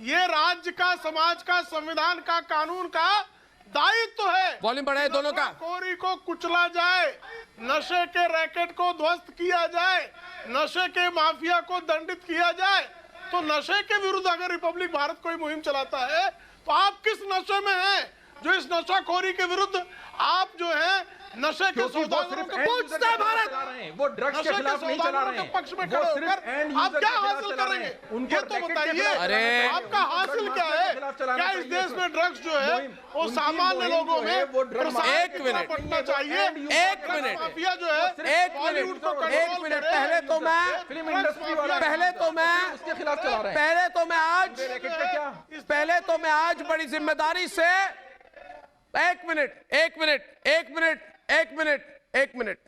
ये राज्य का समाज का संविधान का कानून का दायित्व है। वॉल्यूम बढ़ाए दोनों का। नशाखोरी को कुचला जाए, नशे के रैकेट को ध्वस्त किया जाए, नशे के माफिया को दंडित किया जाए। तो नशे के विरुद्ध अगर रिपब्लिक भारत कोई मुहिम चलाता है तो आप किस नशे में हैं जो इस नशाखोरी के विरुद्ध आप जो है नशे के क्योंकि वो सौदागरों सिर्फ को end user पूछता है के खिलाफ भारत, चला रहे हैं। वो ड्रग्स नशे के के खिलाफ नहीं चला सौदागरों रहे के हैं। पक्ष में वो खड़े सिर्फ होकर end आप user क्या के खिलाफ हासिल चला रहे करेंगे? हैं। उनको ये तो रैकेट के बताइए, खिलाफ अरे! चलाना चाहिए। आपका हासिल क्या है? के खिलाफ चलाना क्या इस चाहिए देश सर। में ड्रग्स जो है मुहिम- वो उनकी सामान्य मुहिम लोगों जो है, में वो ड्रग प्रसार एक की तरह मिनट। बढ़ना चाहिए? एक मिनट। माफिया जो है एक बॉलीवुड मिनट, को एक कंट्रोल मिनट, करे। पहले तो मैं फिल्म इंडस्ट्री वाला पहले तो मैं उसके खिलाफ चला रहे हैं। पहले तो मैं आज रैकेट पे क्या? पहले तो मैं आज बड़ी जिम्मेदारी से एक मिनट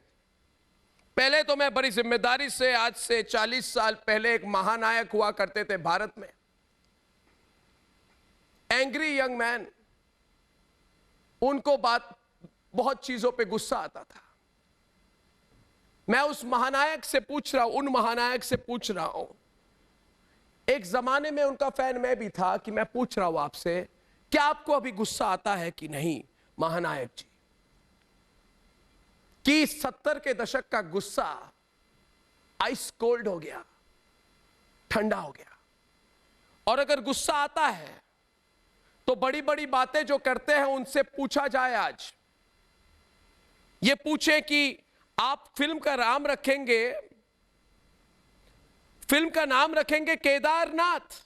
पहले तो मैं बड़ी जिम्मेदारी से आज से 40 साल पहले एक महानायक हुआ करते थे भारत में, एंग्री यंग मैन। उनको बहुत चीजों पे गुस्सा आता था। मैं उस महानायक से पूछ रहा हूं, उन महानायक से पूछ रहा हूं, एक जमाने में उनका फैन मैं भी था, कि मैं पूछ रहा हूं आपसे, क्या आपको अभी गुस्सा आता है कि नहीं महानायक जी? कि 70 के दशक का गुस्सा आइस कोल्ड हो गया, ठंडा हो गया। और अगर गुस्सा आता है तो बड़ी बड़ी बातें जो करते हैं उनसे पूछा जाए। आज ये पूछे कि आप फिल्म का नाम रखेंगे, फिल्म का नाम रखेंगे केदारनाथ,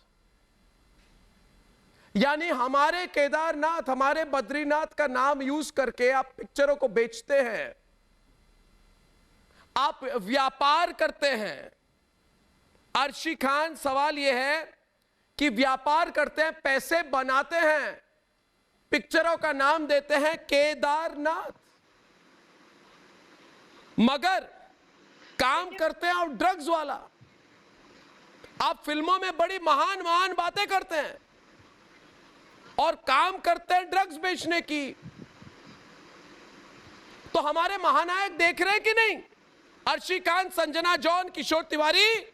यानी हमारे केदारनाथ, हमारे बद्रीनाथ का नाम यूज करके आप पिक्चरों को बेचते हैं, आप व्यापार करते हैं। अर्शी खान, सवाल यह है कि व्यापार करते हैं, पैसे बनाते हैं, पिक्चरों का नाम देते हैं केदारनाथ, मगर काम करते हैं आप ड्रग्स वाला। आप फिल्मों में बड़ी महान महान बातें करते हैं और काम करते हैं ड्रग्स बेचने की। तो हमारे महानायक देख रहे हैं कि नहीं? अर्शी खान, संजना जॉन, किशोर तिवारी,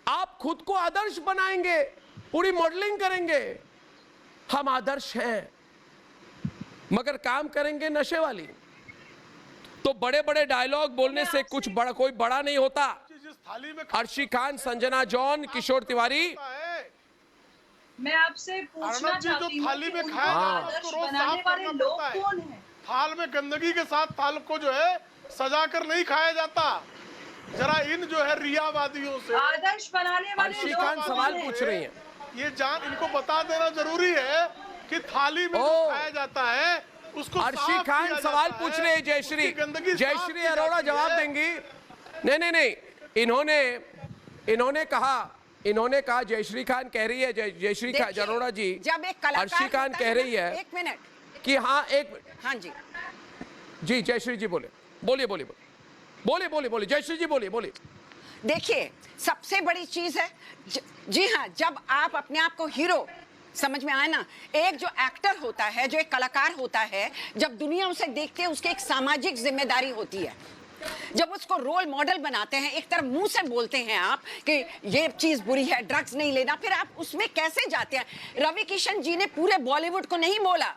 आप खुद को आदर्श बनाएंगे, पूरी मॉडलिंग करेंगे, हम आदर्श हैं, मगर काम करेंगे नशे वाली। तो बड़े बड़े डायलॉग बोलने से कुछ बड़ा कोई बड़ा नहीं होता। जिस थाली में अर्शी खान, संजना जॉन, किशोर तिवारी, मैं आपसे पूछना अर्नब जी, जो चाहती हूँ थाली में कि खाया उनको जाता है, आदर्श उसको रोज बनाने साफ वाले करना लोग पड़ता है। कौन हैं? थाल में गंदगी के साथ थाल को जो है सजा कर नहीं खाया जाता। जरा इन जो है रियावादियों से आदर्श बनाने वाले अर्शी लोग खान कौन सवाल हैं? पूछ रही हैं। ये जान इनको बता देना जरूरी है कि थाली में जो खाया जाता है उसको अर्शी साफ खान किया सवाल जाता पूछ है, रहे हैं। जयश्री, उसकी गंदगी साफ जयश्री की अरोड़ा जाती जवाब है। देंगी। नहीं, इन्होंने कहा, जयश्री खान कह रही है, जयश्री देखिए, अरोड़ा जी, जब एक कलाकार अर्शी खान होता कह है रही ना, है एक मिनट, कि हाँ हाँ जी, जी जयश्री जी बोलिए, जयश्री जी बोलिए। देखिए सबसे बड़ी चीज है जी हाँ, जब आप अपने आप को हीरो समझ में आए ना, एक जो एक्टर होता है, जो एक कलाकार होता है, जब दुनिया उसे देखती है, उसकी एक सामाजिक जिम्मेदारी होती है। जब उसको रोल मॉडल बनाते हैं, एक तरफ मुंह से बोलते हैं आप कि ये चीज बुरी है, ड्रग्स नहीं लेना, फिर आप उसमें कैसे जाते हैं? रवि किशन जी ने पूरे बॉलीवुड को नहीं बोला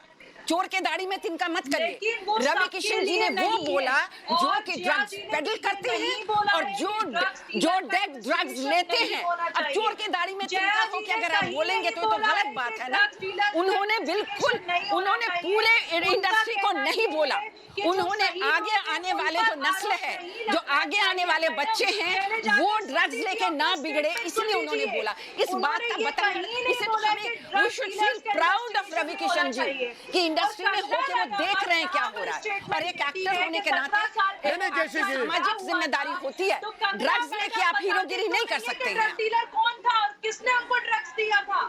चोर के दाढ़ी में तिनका मत करिए। रवि किशन जी ने वो बोला जो कि ड्रग्स पेडल करते हैं और जो ड्रग्स लेते हैं। अब चोर के दाढ़ी में तिनका हो के अगर आप बोलेंगे तो गलत बात है ना। उन्होंने बिल्कुल, उन्होंने पूरे इंडस्ट्री को नहीं बोला। उन्होंने आगे आने वाले जो नस्ल है, जो आगे आने वाले बच्चे हैं, वो ड्रग्स लेके ना बिगड़े, इसलिए उन्होंने बोला। इस बात का बताया, इसे तो हमें we should feel proud of Ravi Kishan ji कि इंडस्ट्री में होके वो देख रहे हैं क्या हो रहा है। और एक एक्टर होने के नाते सामाजिक जिम्मेदारी होती है। ड्रग्स लेके आप हीरोगिरी नहीं कर सकते हैं। डीलर कौन था और किसने हमको ड्रग्स दिया था?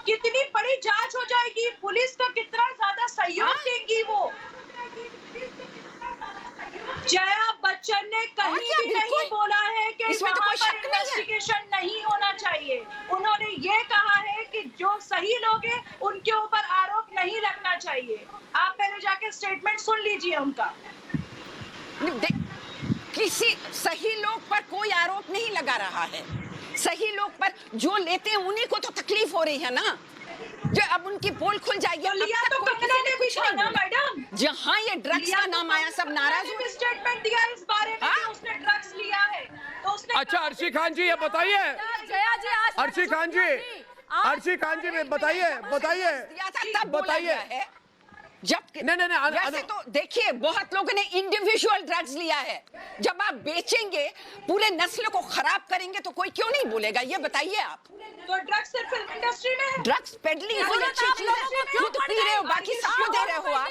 कितनी बड़ी जांच हो जाएगी, पुलिस का कितना ज्यादा सहयोग देंगी वो। जया बच्चन ने कहीं भी नहीं बोला है कि इसमें तो कोई शक इन्वेस्टिगेशन नहीं होना चाहिए। उन्होंने ये कहा है कि जो सही लोग हैं उनके ऊपर आरोप नहीं लगना चाहिए। आप पहले जाके स्टेटमेंट सुन लीजिए उनका। किसी सही लोग पर कोई आरोप नहीं लगा रहा है। सही लोग पर जो लेते हैं उन्हीं को तो तकलीफ हो रही है ना। जो अब उनकी पोल खुल जाएगी। लिया तो कंगना ने भी था ना मैडम। जहाँ ये ड्रग्स का नाम आया सब नाराज हुए। स्टेटमेंट दिया इस बारे में कि उसने ड्रग्स लिया है तो उसने। अच्छा अर्शी खान जी ये बताइए, जया जी अर्शी खान जी, अर्शी खान जी बताइए बताइए। जब वैसे तो देखिए बहुत लोगों ने इंडिविजुअल ड्रग्स लिया है। जब आप बेचेंगे, पूरे नस्ल को खराब करेंगे तो कोई क्यों नहीं बोलेगा? ये बताइए आप। तो ड्रग्स सिर्फ फिल्म इंडस्ट्री में है? ड्रग्स पेडलिंग कोई अच्छी चीज है, खुद पी रहे हो बाकी सबको दे रहे हो आप।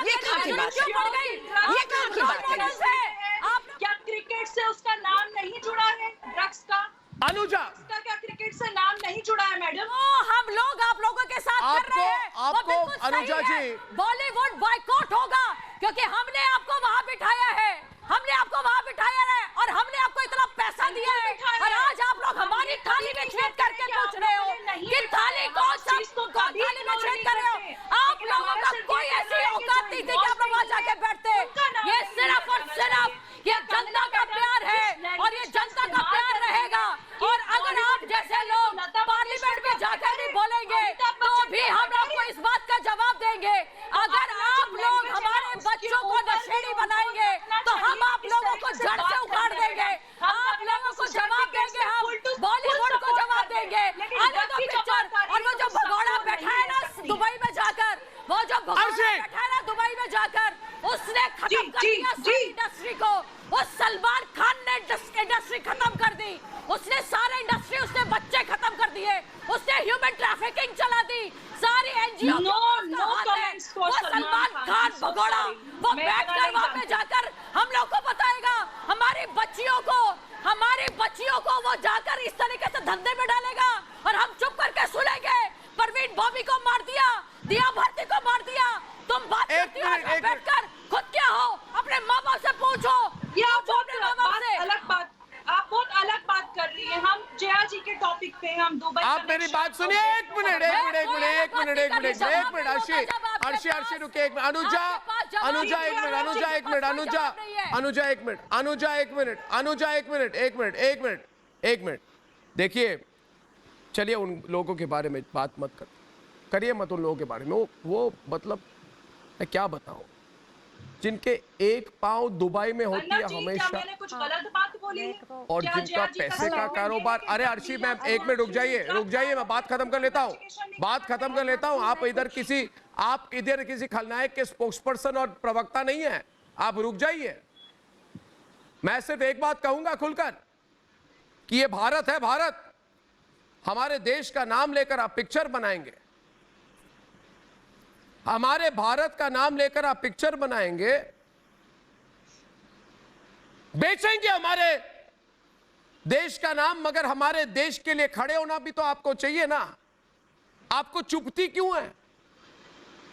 ये कहाँ की बात है? ये कहाँ की बात है? आप क्या क्रिकेट से उसका नाम नहीं जुड़ा है ड्रग्स का? अनुजा उसका क्या क्रिकेट से नाम नहीं जुड़ा है मैडम? हम लोग आप लोगों के साथ कर रहे हैं। आपको अनुजा जी, बॉलीवुड बॉयकॉट होगा क्योंकि हमने आपको वहां बिठाया है। हमने आपको वहां बिठाया है और हमने आपको इतना पैसा दिया है और आज आप लोग हमारी थाली में छेद करके पूछ रहे हो कि थाली कौन सा थाली में छेद कर रहे हो। आप लोगों का कोई ऐसी औकात नहीं थी कि आप लोग वहां जाके बैठते। ये सिर्फ और सिर्फ ये जनता का प्यार है और ये जनता का प्यार रहेगा। और अगर आप जैसे लोग पार्लियामेंट में जाकर भी बोलेंगे तो भी हम आपको इस बात का जवाब देंगे। अगर आप लोग हमारे बच्चों को नशेड़ी बनाएंगे तो हम आप लोगों को जड़ से उखाड़ देंगे। आप लोगों को जवाब देंगे, हम बॉलीवुड को जवाब देंगे। आने दो पिक्चर। और वो जो भगोड़ा बैठा है ना दुबई में जाकर, वो जो भगोड़ा बैठा है ना दुबई में जाकर, उसने खत्म कर दिया सारी इंडस्ट्री को। उस सलमान खान ने इंडस्ट्री खत्म कर दी। उसने सारे इंडस्ट्री, उसने बच्चे खत्म कर दिए। उसने ह्यूमन ट्रैफिकिंग चला दी। सारी एनजीओ वो सलमान खान भगोड़ा वो बैठकर वहां पे जाकर हम लोग को बताएगा। हमारी बच्चियों को वो जाकर इस तरीके से धंधे में डालेगा और हम चुप करके सुनेंगे। परवीन बॉबी को मार दिया, दिया भारती को मार दिया। तुम बात करती हो बैठकर, खुद क्या हो? अपने माँ बाप से पूछो। ये आप बहुत अलग बात कर रही है। हम जया जी के टॉपिक पे हम दुबई। आप मेरी बात सुनिए। एक मिनट अर्शी रुके। एक मिनट देखिए, चलिए उन लोगों के बारे में बात मत करिए मत उन लोगों के बारे में। वो मतलब मैं क्या बताऊं, जिनके एक पांव दुबई में होती है हमेशा, मैंने कुछ गलत बात बोली और जिनका पैसे का कारोबार। अरे अर्शी मैम एक मिनट रुक जाइए, मैं बात खत्म कर लेता हूं। आप इधर किसी खलनायक के स्पोक्सपर्सन और प्रवक्ता नहीं है, आप रुक जाइए। मैं सिर्फ एक बात कहूंगा खुलकर कि ये भारत है, भारत। हमारे देश का नाम लेकर आप पिक्चर बनाएंगे, हमारे भारत का नाम लेकर आप पिक्चर बनाएंगे, बेचेंगे हमारे देश का नाम, मगर हमारे देश के लिए खड़े होना भी तो आपको चाहिए ना। आपको चुपती क्यों है?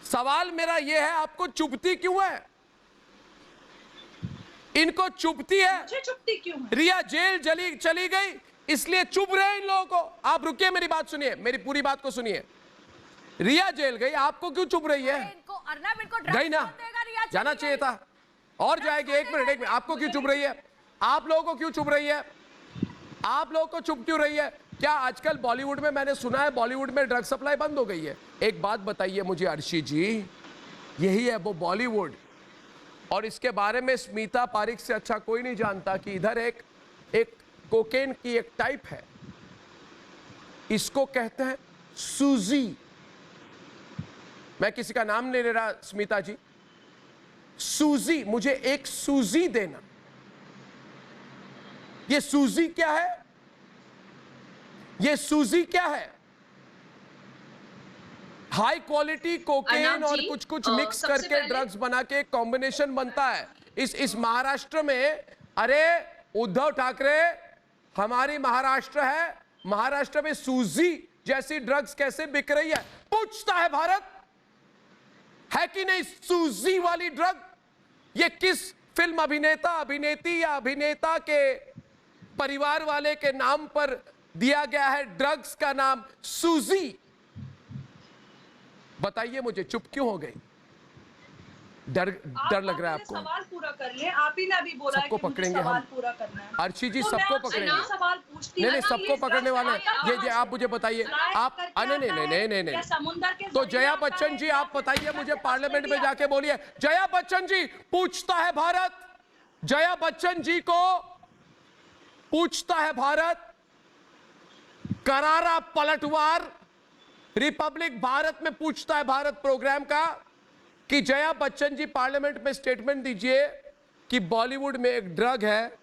सवाल मेरा यह है, आपको चुपती क्यों है? इनको चुपती है। चुपती क्यों है? रिया जेल चली गई इसलिए चुप रहे इन लोगों को। आप रुकिए, मेरी बात सुनिए, मेरी पूरी बात को सुनिए। रिया जेल गई, आपको क्यों चुप रही है? इनको गई ना, जाना चाहिए था। और जाएगी। एक मिनट, आपको क्यों चुप रही है? आप लोगों को क्यों चुप रही है? आप लोगों को चुप क्यों रही है? क्या आजकल बॉलीवुड में, मैंने सुना है बॉलीवुड में ड्रग सप्लाई बंद हो गई है। एक बात बताइए मुझे अर्शी जी, यही है वो बॉलीवुड, और इसके बारे में स्मिता पारिक से अच्छा कोई नहीं जानता कि इधर एक कोकेन की एक टाइप है, इसको कहते हैं सूजी। मैं किसी का नाम नहीं ले रहा स्मिता जी, सूजी, मुझे एक सूजी देना। ये सूजी क्या है? ये सूजी क्या है? हाई क्वालिटी कोकेन और कुछ कुछ मिक्स करके ड्रग्स बना के एक कॉम्बिनेशन बनता है इस महाराष्ट्र में। अरे उद्धव ठाकरे, हमारी महाराष्ट्र है, महाराष्ट्र में सूजी जैसी ड्रग्स कैसे बिक रही है? पूछता है भारत, है कि नहीं सूजी वाली ड्रग? ये किस फिल्म अभिनेता, अभिनेत्री या अभिनेता के परिवार वाले के नाम पर दिया गया है ड्रग्स का नाम सूजी? बताइए मुझे, चुप क्यों हो गई? डर लग रहा है आपको? सवाल पूरा कर ले, आप ही ने अभी बोला है कि पकड़ेंगे सवाल हम। पूरा करना है। अर्शी जी, तो सबको मैं पकड़ेंगे। आपसे सवाल पूछती नहीं, हूँ, सबको पकड़ने वाले हैं। ये आप मुझे बताइए, आप नहीं, समुद्र के तो जया बच्चन जी आप बताइए मुझे, पार्लियामेंट में जाके बोलिए, जया बच्चन जी पूछता है भारत, जया बच्चन जी को पूछता है भारत, करारा पलटवार रिपब्लिक भारत में पूछता है भारत प्रोग्राम का कि जया बच्चन जी पार्लियामेंट में स्टेटमेंट दीजिए कि बॉलीवुड में एक ड्रग है,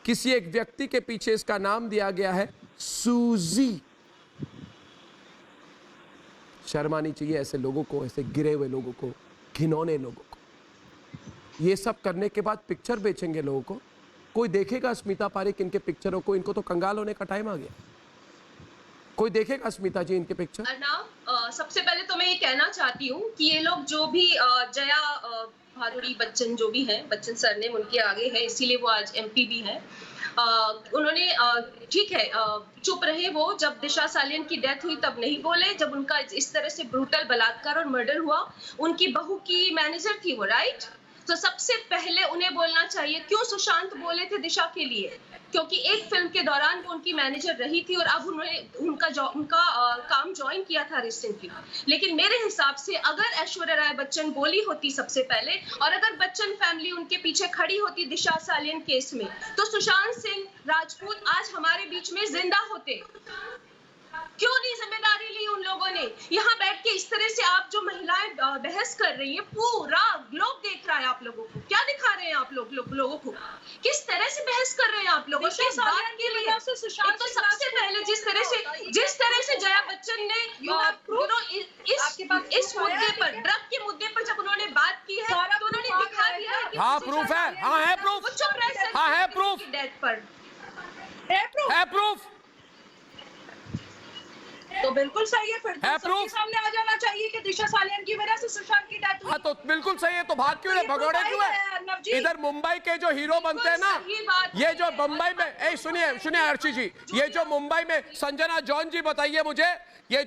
किसी एक व्यक्ति के पीछे इसका नाम दिया गया है सूजी। शर्म आनी चाहिए ऐसे लोगों को, ऐसे गिरे हुए लोगों को, घिनौने लोगों को। ये सब करने के बाद पिक्चर बेचेंगे लोगों को, कोई देखेगा स्मिता पारिक इनके पिक्चरों को? इनको तो कंगाल होने का टाइम आ गया। कोई देखेगा स्मिता जी इनके पिक्चर? अर्नब, सबसे पहले तो मैं ये कहना चाहती हूँ कि ये लोग जो भी जया भादुड़ी बच्चन जो भी हैं, बच्चन सरनेम उनके आगे है, इसीलिए वो आज एमपी भी हैं। उन्होंने ठीक है, चुप रहे वो, जब दिशा सालियन की डेथ हुई तब नहीं बोले, जब उनका इस तरह से ब्रूटल बलात्कार और मर्डर हुआ, उनकी बहू की मैनेजर थी वो, राइट? तो सबसे पहले उन्हें बोलना चाहिए। क्यों सुशांत बोले थे दिशा के लिए? क्योंकि एक फिल्म के दौरान वो उनकी मैनेजर रही थी और अब उन्होंने उनका काम ज्वाइन किया था रिसेंटली। लेकिन मेरे हिसाब से अगर ऐश्वर्या राय बच्चन बोली होती सबसे पहले, और अगर बच्चन फैमिली उनके पीछे खड़ी होती दिशा सालियन केस में, तो सुशांत सिंह राजपूत आज हमारे बीच में जिंदा होते। क्यों नहीं जिम्मेदारी ली उन लोगों ने? यहाँ बैठ के इस तरह से आप जो महिलाएं बहस कर रही हैं, पूरा ग्लोब देख रहा है आप लोगों को। क्या दिखा रहे हैं आप लोगों को? किस तरह से बहस कर रहे हैं आप लोग? किस बात के लिए? एक तो सबसे पहले जिस तरह से जया बच्चन ने इस मुद्दे पर, ड्रग के मुद्दे पर जब उन्होंने बात की है, तो उन्होंने दिखा दिया है कि हाँ प्रूफ है, हाँ है प्रूफ, चुप रह सकते, हाँ है प्रूफ, डेथ पर है प्रूफ, तो बिल्कुल सही है। फिर तो है सबके proof? सामने आ जाना चाहिए कि दिशा सालियन की वजह से सुशांत की डेथ हुई। हाँ तो बिल्कुल सही है। तो भाग क्यों है, भगोड़े क्यों है? इधर मुंबई के जो हीरो बनते हैं ना, ये जो मुंबई में, सुनिए अर्शी जी, ये जो मुंबई में संजना जॉन जी बताइए मुझे, ये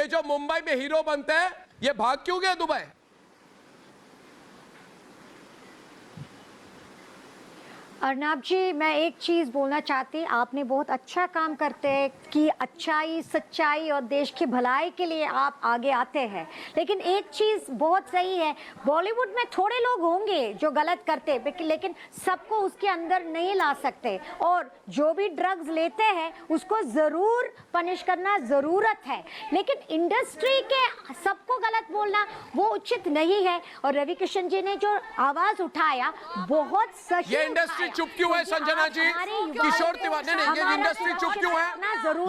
जो मुंबई में हीरो बनते हैं, ये भाग क्यों गए दुबई? अर्नब जी, मैं एक चीज़ बोलना चाहती, आपने बहुत अच्छा काम करते हैं कि अच्छाई, सच्चाई और देश की भलाई के लिए आप आगे आते हैं। लेकिन एक चीज़ बहुत सही है, बॉलीवुड में थोड़े लोग होंगे जो गलत करते, लेकिन सबको उसके अंदर नहीं ला सकते। और जो भी ड्रग्स लेते हैं उसको ज़रूर पनिश करना ज़रूरत है, लेकिन इंडस्ट्री के सबको गलत बोलना वो उचित नहीं है। और रवि किशन जी ने जो आवाज़ उठाया बहुत सही। ये इंडस्ट्री चुप क्यों है संजना जी? किशोर तिवारी, नहीं, ये इंडस्ट्री चुप क्यों है?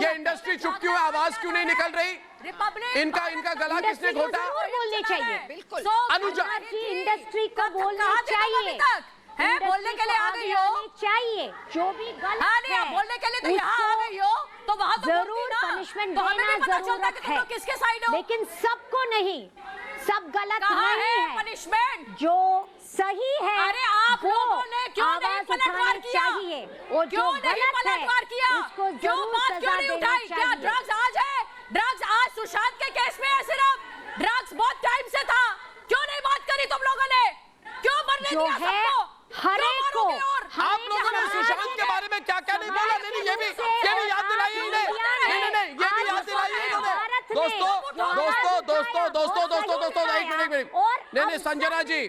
ये इंडस्ट्री चुप क्यों है? आवाज क्यों नहीं निकल रही? इनका गला किसने घोटा? बोलने चाहिए, बिल्कुल। अनुजा की इंडस्ट्री को बोलना चाहिए, है बोलने के लिए आ गई हो चाहिए, जो भी गलत है बोलने के लिए तो यहाँ आ गई हो, तो वहाँ तो जरूर पनिशमेंट देना जरूरत है, किसके साइड हो? लेकिन सबको नहीं, सब गलत नहीं है। पनिशमेंट जो सही है, अरे आप लोगों ने क्यों नहीं आवाज पलटवार उठानी किया? चाहिए, और जो गलत है उसको क्यों जरूर बात क्यों सजा नहीं देना उठाई? क्या चाहिए। ड्रग्स आज है? ड्रग्स आज सुशांत के केस में है, सिर्फ ड्रग्स बहुत टाइम से था। क्यों नहीं बात करी तुम लोगों ने? क्यों मरने जो है हर एक को आप लोगों ने सुशांत के बारे में क्या क्या नहीं बोला? नहीं, ये भी याद दिलाइए इन्हें। नहीं, ये भी याद दिलाइए इन्होंने। दोस्तों, एक मिनट। नहीं, संजना जी,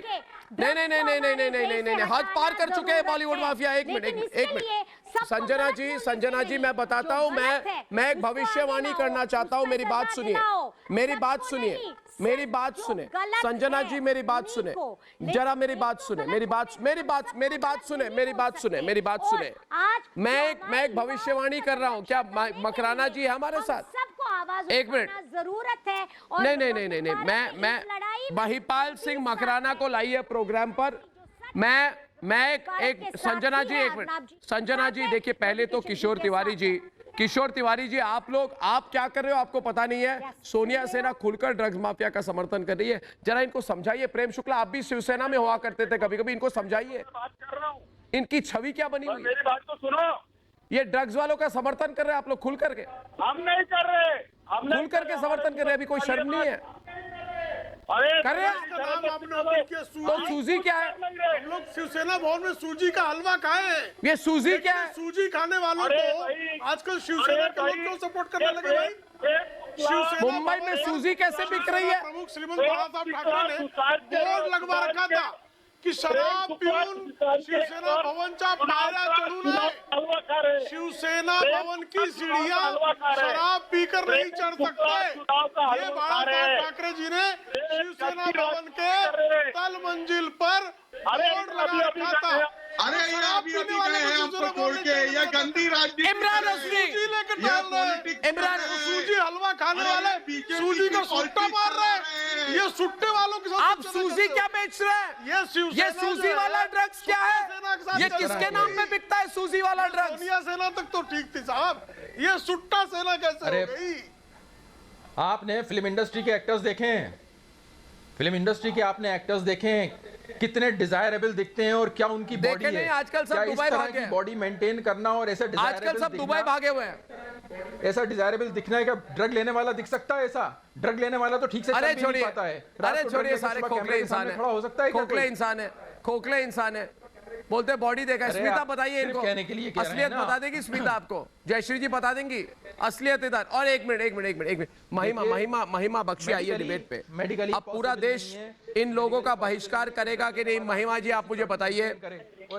नहीं, हद पार कर चुके हैं बॉलीवुड माफिया। एक मिनट। संजना जी, मैं बताता हूँ, मैं एक भविष्यवाणी करना चाहता हूँ। मेरी बात सुनिए। संजना जी, मेरी बात सुने जरा। मेरी बात सुने। मैं एक भविष्यवाणी कर रहा हूँ। क्या मकराना जी है हमारे साथ? सबको आवाज एक मिनट। जरूरत है। नहीं, मैं महिपाल सिंह मकराना को लाइए प्रोग्राम पर। मैं एक संजना जी, एक मिनट। संजना जी, देखिए, पहले तो किशोर तिवारी जी, आप क्या कर रहे हो आपको पता नहीं है। सोनिया सेना खुलकर ड्रग्स माफिया का समर्थन कर रही है। जरा इनको समझाइए। प्रेम शुक्ला, आप भी शिवसेना में हुआ करते थे कभी कभी, इनको समझाइए। इनकी छवि क्या बनी हुई? मेरी बात तो सुनो। ये ड्रग्स वालों का समर्थन कर रहे हैं आप लोग खुल करके? हम नहीं कर रहे। खुल करके समर्थन कर रहे हैं। अभी कोई शर्म नहीं है? कर रहे हैं? तो सूजी क्या है? हम लोग शिवसेना भवन में सूजी का हलवा खाए। ये सूजी क्या है? सूजी खाने वालों को आजकल शिवसेना के लोग क्यों सपोर्ट करने लगे भाई? मुंबई में सूजी कैसे बिक रही है? प्रमुख श्रीमंत बाला साहब ठाकरे ने बोर्ड लगवा रखा था की शराब पिऊन शिवसेना भवनच्या पायऱ्या चढू नये। शिवसेना भवन की सीढ़ियां शराब पीकर नहीं चढ़ सकते। ये बाला साहब ठाकरे जी ने शिवसेना भवन के तल मंजिल पर बोर्ड लगा रखा था। अरे ये अभी गए हैं हमको छोड़ के, ये गंदी राजनीति। इमरान हस्नी सूजी हलवा खाने वाले सूजी का सुट्टा मार रहे हैं। ये सुट्टे वालों के साथ आप सूजी क्या बेच रहे हैं? ये सूजी वाला ड्रग्स क्या है? ये किसके नाम पे बिकता है सूजी वाला ड्रग्स? सोनिया सेना तक तो ठीक थी साहब, ये सुट्टा सेना कैसे हो गई? आपने फिल्म इंडस्ट्री के एक्टर्स देखे हैं? कितने डिजायरेबल दिखते हैं और क्या उनकी बॉडी है? आजकल सब दुबई भागे हैं। बॉडी मेंटेन करना और ऐसा आजकल सब दुबई भागे हुए हैं। ऐसा डिजायरेबल दिखना है क्या? ड्रग लेने वाला दिख सकता है ऐसा? ड्रग लेने वाला तो ठीक से अरे चल भी नहीं पाता है। छोड़िए, सारे खोखले इंसान है। खड़ा हो सकता है? खोखले इंसान है। बोलते बॉडी देखा। स्मिता बताइए इनको, कहने के लिए असलियत बता देगी स्मिता आपको। जयश्री जी बता देंगी असलियत इधर। और एक मिनट, महिमा बख्शी आई है डिबेट पे। मेडिकली अब पूरा देश इन लोगों का बहिष्कार करेगा कि नहीं? महिमा जी, आप मुझे बताइए,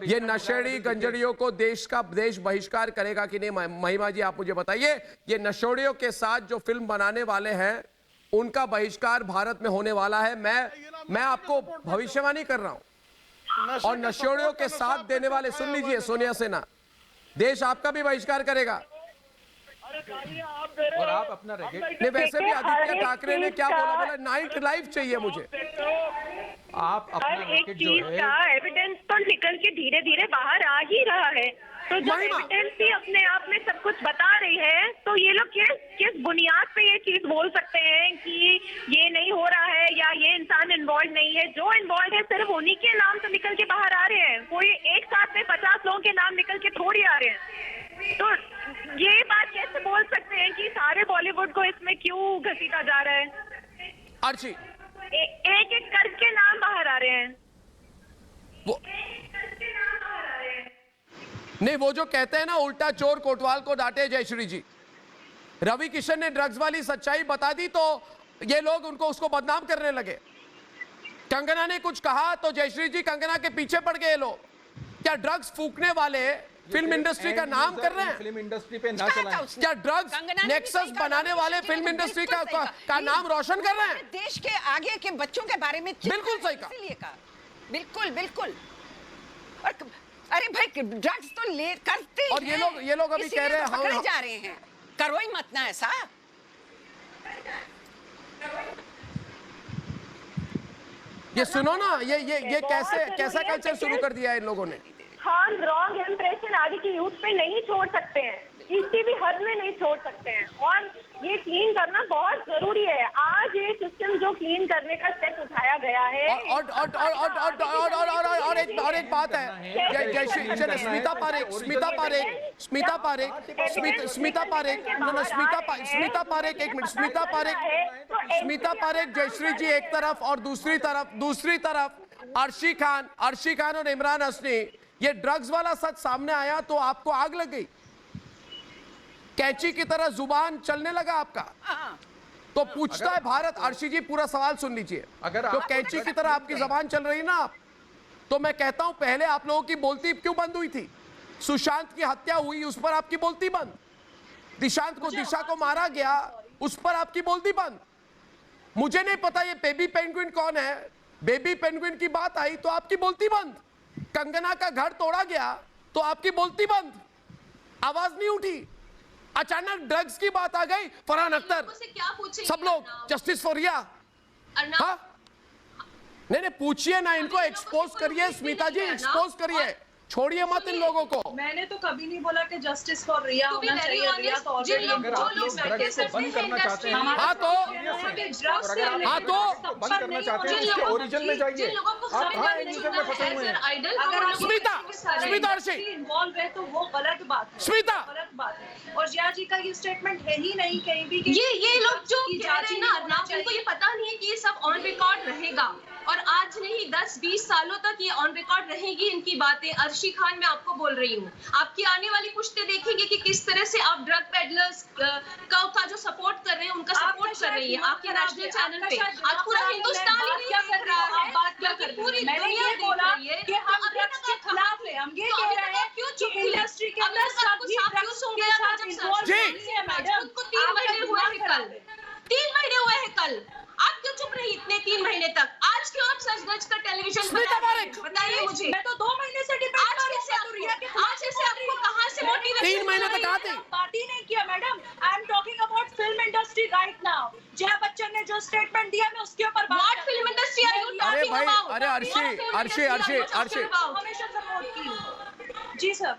ये नशेड़ी गंजड़ियों को देश बहिष्कार करेगा कि नहीं? महिमा जी, आप मुझे बताइए, ये नशेड़ियों के साथ जो फिल्म बनाने वाले हैं उनका बहिष्कार भारत में होने वाला है। मैं आपको भविष्यवाणी कर रहा हूं। और नशेड़ियों के साथ देने वाले, सुन लीजिए, सोनिया सेना, देश आपका भी बहिष्कार करेगा। और आप अपना नहीं, वैसे भी आदित्य ठाकरे ने क्या बोला? नाइट लाइफ चाहिए मुझे। आप अपना रैकेट जो है, एविडेंस तो निकल के धीरे धीरे बाहर आ ही रहा है। तो जब एविडेंस ही अपने आप में सब कुछ बता रही है, तो ये लोग किस बुनियाद पे ये चीज बोल सकते हैं कि ये नहीं हो रहा है या ये इंसान इन्वॉल्व नहीं है? जो इन्वॉल्व है सिर्फ उन्हीं के नाम तो निकल के बाहर आ रहे हैं। कोई एक साथ में 50 लोगों के नाम निकल के थोड़ी आ रहे हैं। तो ये बात कैसे बोल सकते हैं कि सारे बॉलीवुड को इसमें क्यों घसीटा जा रहा है? अर्ची, एक एक करके नाम बाहर आ रहे हैं। नहीं, वो जो कहते हैं ना, उल्टा चोर कोतवाल को डांटे। जयश्री जी, रवि किशन ने ड्रग्स वाली सच्चाई बता दी तो ये लोग उसको बदनाम करने लगे। कंगना ने कुछ कहा तो जयश्री जी कंगना के पीछे पड़ गए लोग। क्या ड्रग्स फूकने वाले फिल्म इंडस्ट्री का नाम कर रहे हैं? फिल्म इंडस्ट्री पे ना चलाएं। क्या ड्रग्स नेक्सस बनाने वाले फिल्म इंडस्ट्री का नाम रोशन कर रहे हैं? देश के आगे के बच्चों के बारे में बिल्कुल सही कहा। बिल्कुल। और अरे भाई, ड्रग्स तो ले करते और ये लोग अभी कह रहे हैं हम जा रहे हैं। करो ही मत ना ऐसा। ये सुनो ना, ये कैसा कल्चर शुरू कर दिया है इन लोगों ने? हम रॉन्ग इम्प्रेशन आगे की यूथ पे नहीं छोड़ सकते हैं, किसी भी हद में नहीं छोड़ सकते हैं। और ये क्लीन करना बहुत जरूरी है। आज ये सिस्टम जो क्लीन करने का स्टेप उठाया गया है। और एक बात है, स्मिता पारेख, जयश्री जी एक तरफ और दूसरी तरफ अर्शी खान और इमरान हाशमी, ये ड्रग्स वाला सच सामने आया तो आपको आग लग गई, कैंची की तरह जुबान चलने लगा आपका। तो पूछता है भारत, अर्शी जी पूरा सवाल सुन लीजिए, अगर तो कैंची की तरह आपकी जबान चल रही ना आप, तो मैं कहता हूं पहले आप लोगों की बोलती क्यों बंद हुई थी? सुशांत की हत्या हुई, उस पर आपकी बोलती बंद। दिशा को मारा गया, उस पर आपकी बोलती बंद। मुझे नहीं पता ये बेबी पेंगुइन कौन है, बेबी पेंगुइन की बात आई तो आपकी बोलती बंद। कंगना का घर तोड़ा गया तो आपकी बोलती बंद, आवाज नहीं उठी। अचानक ड्रग्स की बात आ गई, फरहान अख्तर, सब लोग जस्टिस फॉर रिया। हाँ, नहीं पूछिए ना, इनको एक्सपोज करिए स्मिता जी, एक्सपोज करिए, छोड़िए मत इन लोगों को। मैंने तो कभी नहीं बोला कि जस्टिस फॉर रिया होना चाहिए। रिया तो ऑलरेडी अगर आप लोग ड्रग्स को बंद करना चाहते हैं, हाँ तो बंद करना चाहते हैं, इसके ओरिजिन में जाइए। आप हाँ इल्यूजन में फंसे हुए हैं। स्मिता अर्शी इन्वॉल्व है तो वो गलत बात है, स्मिता गलत बात है। और जिया जी का ये स्टेटमेंट है ही नहीं कहीं भी कि ये लोग जो कह रहे हैं ना अर्नब, इनको ये पता नहीं है कि ये सब ऑन रिकॉर्ड रहेगा, और आज नहीं 10-20 सालों तक ये ऑन रिकॉर्ड रहेगी इनकी बातें। अर्शी खान, मैं आपको बोल रही हूँ, आपकी आने वाली पुश्तें देखेंगे कि किस तरह से आप ड्रग पेडलर्स का जो सपोर्ट कर रहे हैं, उनका सपोर्ट कर रही है आपके नेशनल चैनल पे। आज पूरा हिंदुस्तान ही नहीं देख रहा है, बात क्या कर पूरी मैंने दुनिया ये देख बोला रही है कि हम ड्रग्स के खिलाफ हैं। हम ये कह रहे हैं कि इंडस्ट्री के अंदर सभी ड्रग्स के साथ इन्वॉल्व है मैडम। को 3 महीने हुए हैं कल, 3 महीने हुए हैं कल, आप क्यों चुप रही इतने 3 महीने तक? आज क्यों आप सच का टेलीविजन बताइए मुझे। मैं तो 2 महीने से डिबेट आज कैसे आपको कहां से मोटिवेशन 3 महीने तक आते बात ही नहीं किया madam. I am talking about film industry right now. Jaya Bachchan ने जो स्टेटमेंट दिया, मैं उसके ऊपर बात फिल्म इंडस्ट्री आर यू अरे टॉकिंग भाई, अबाउट? अरे अर्शी हमेशा सपोर्ट की हूं। जी सर,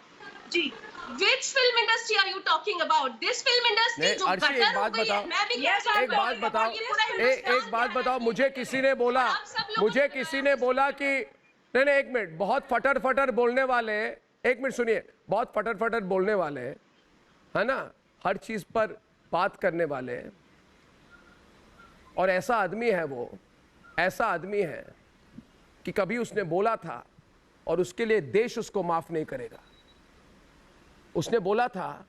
जी। Which film industry are you talking about? This film industry जो अर्शी गटर एक हो बात गई है, बताओ, मैं भी एक बात बताओ, एक बात बताओ, मुझे किसी ने बोला, मुझे किसी ने बोला कि नहीं एक मिनट, बहुत फटर बोलने वाले, एक मिनट सुनिए, बहुत फटर बोलने वाले है ना, हर चीज पर बात करने वाले, और ऐसा आदमी है वो, ऐसा आदमी है कि कभी उसने बोला था और उसके लिए देश उसको माफ नहीं करेगा। उसने बोला था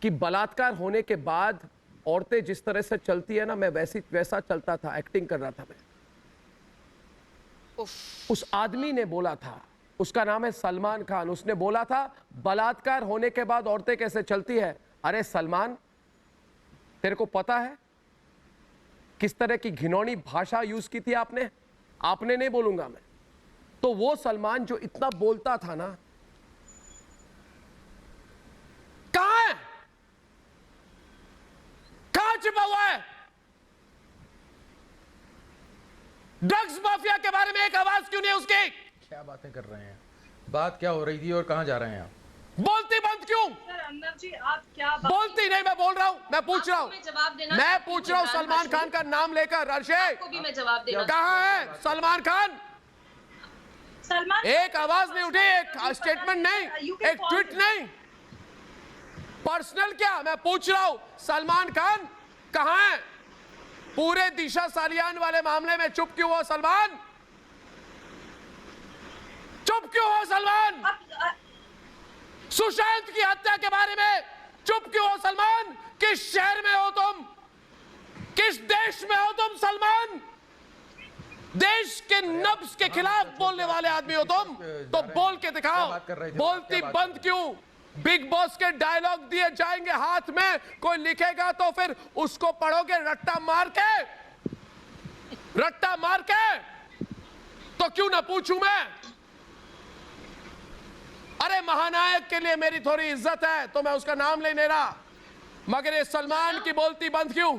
कि बलात्कार होने के बाद औरतें जिस तरह से चलती है ना, मैं वैसा चलता था, एक्टिंग कर रहा था मैं। उस आदमी ने बोला था, उसका नाम है सलमान खान, उसने बोला था बलात्कार होने के बाद औरतें कैसे चलती है। अरे सलमान, तेरे को पता है किस तरह की घिनौनी भाषा यूज की थी आपने? आपने नहीं बोलूंगा मैं। तो वो सलमान जो इतना बोलता था ना, कहां है? कहां छिपा हुआ है? ड्रग्स माफिया के बारे में एक आवाज क्यों नहीं उसकी? क्या बातें कर रहे हैं? बात क्या हो रही थी और कहां जा रहे हैं आप? बोलती बंद क्यों? सर अर्नब जी, आप क्या बोलती नहीं, मैं बोल रहा हूं, मैं पूछ रहा हूं, जवाब देना, मैं पूछ रहा हूं सलमान खान का नाम लेकर। अर्शे को भी मैं जवाब देना, कहां है सलमान खान? सलमान, एक आवाज नहीं उठी, एक स्टेटमेंट नहीं, एक ट्वीट नहीं, पर्सनल क्या, मैं पूछ रहा हूं सलमान खान कहां है? पूरे दिशा सालियान वाले मामले में चुप क्यों हो सलमान? चुप क्यों हो सलमान? सुशांत की हत्या के बारे में चुप क्यों हो सलमान? किस शहर में हो तुम? किस देश में हो तुम सलमान? देश के नब्ज के खिलाफ बोलने वाले आदमी हो तुम, तो बोल के दिखाओ। बोलती बंद क्यों? बिग बॉस के डायलॉग दिए जाएंगे हाथ में, कोई लिखेगा तो फिर उसको पढ़ोगे रट्टा मार के, तो क्यों ना पूछूं मैं? अरे महानायक के लिए मेरी थोड़ी इज्जत है तो मैं उसका नाम ले रहा, मगर ये सलमान की बोलती बंद क्यों?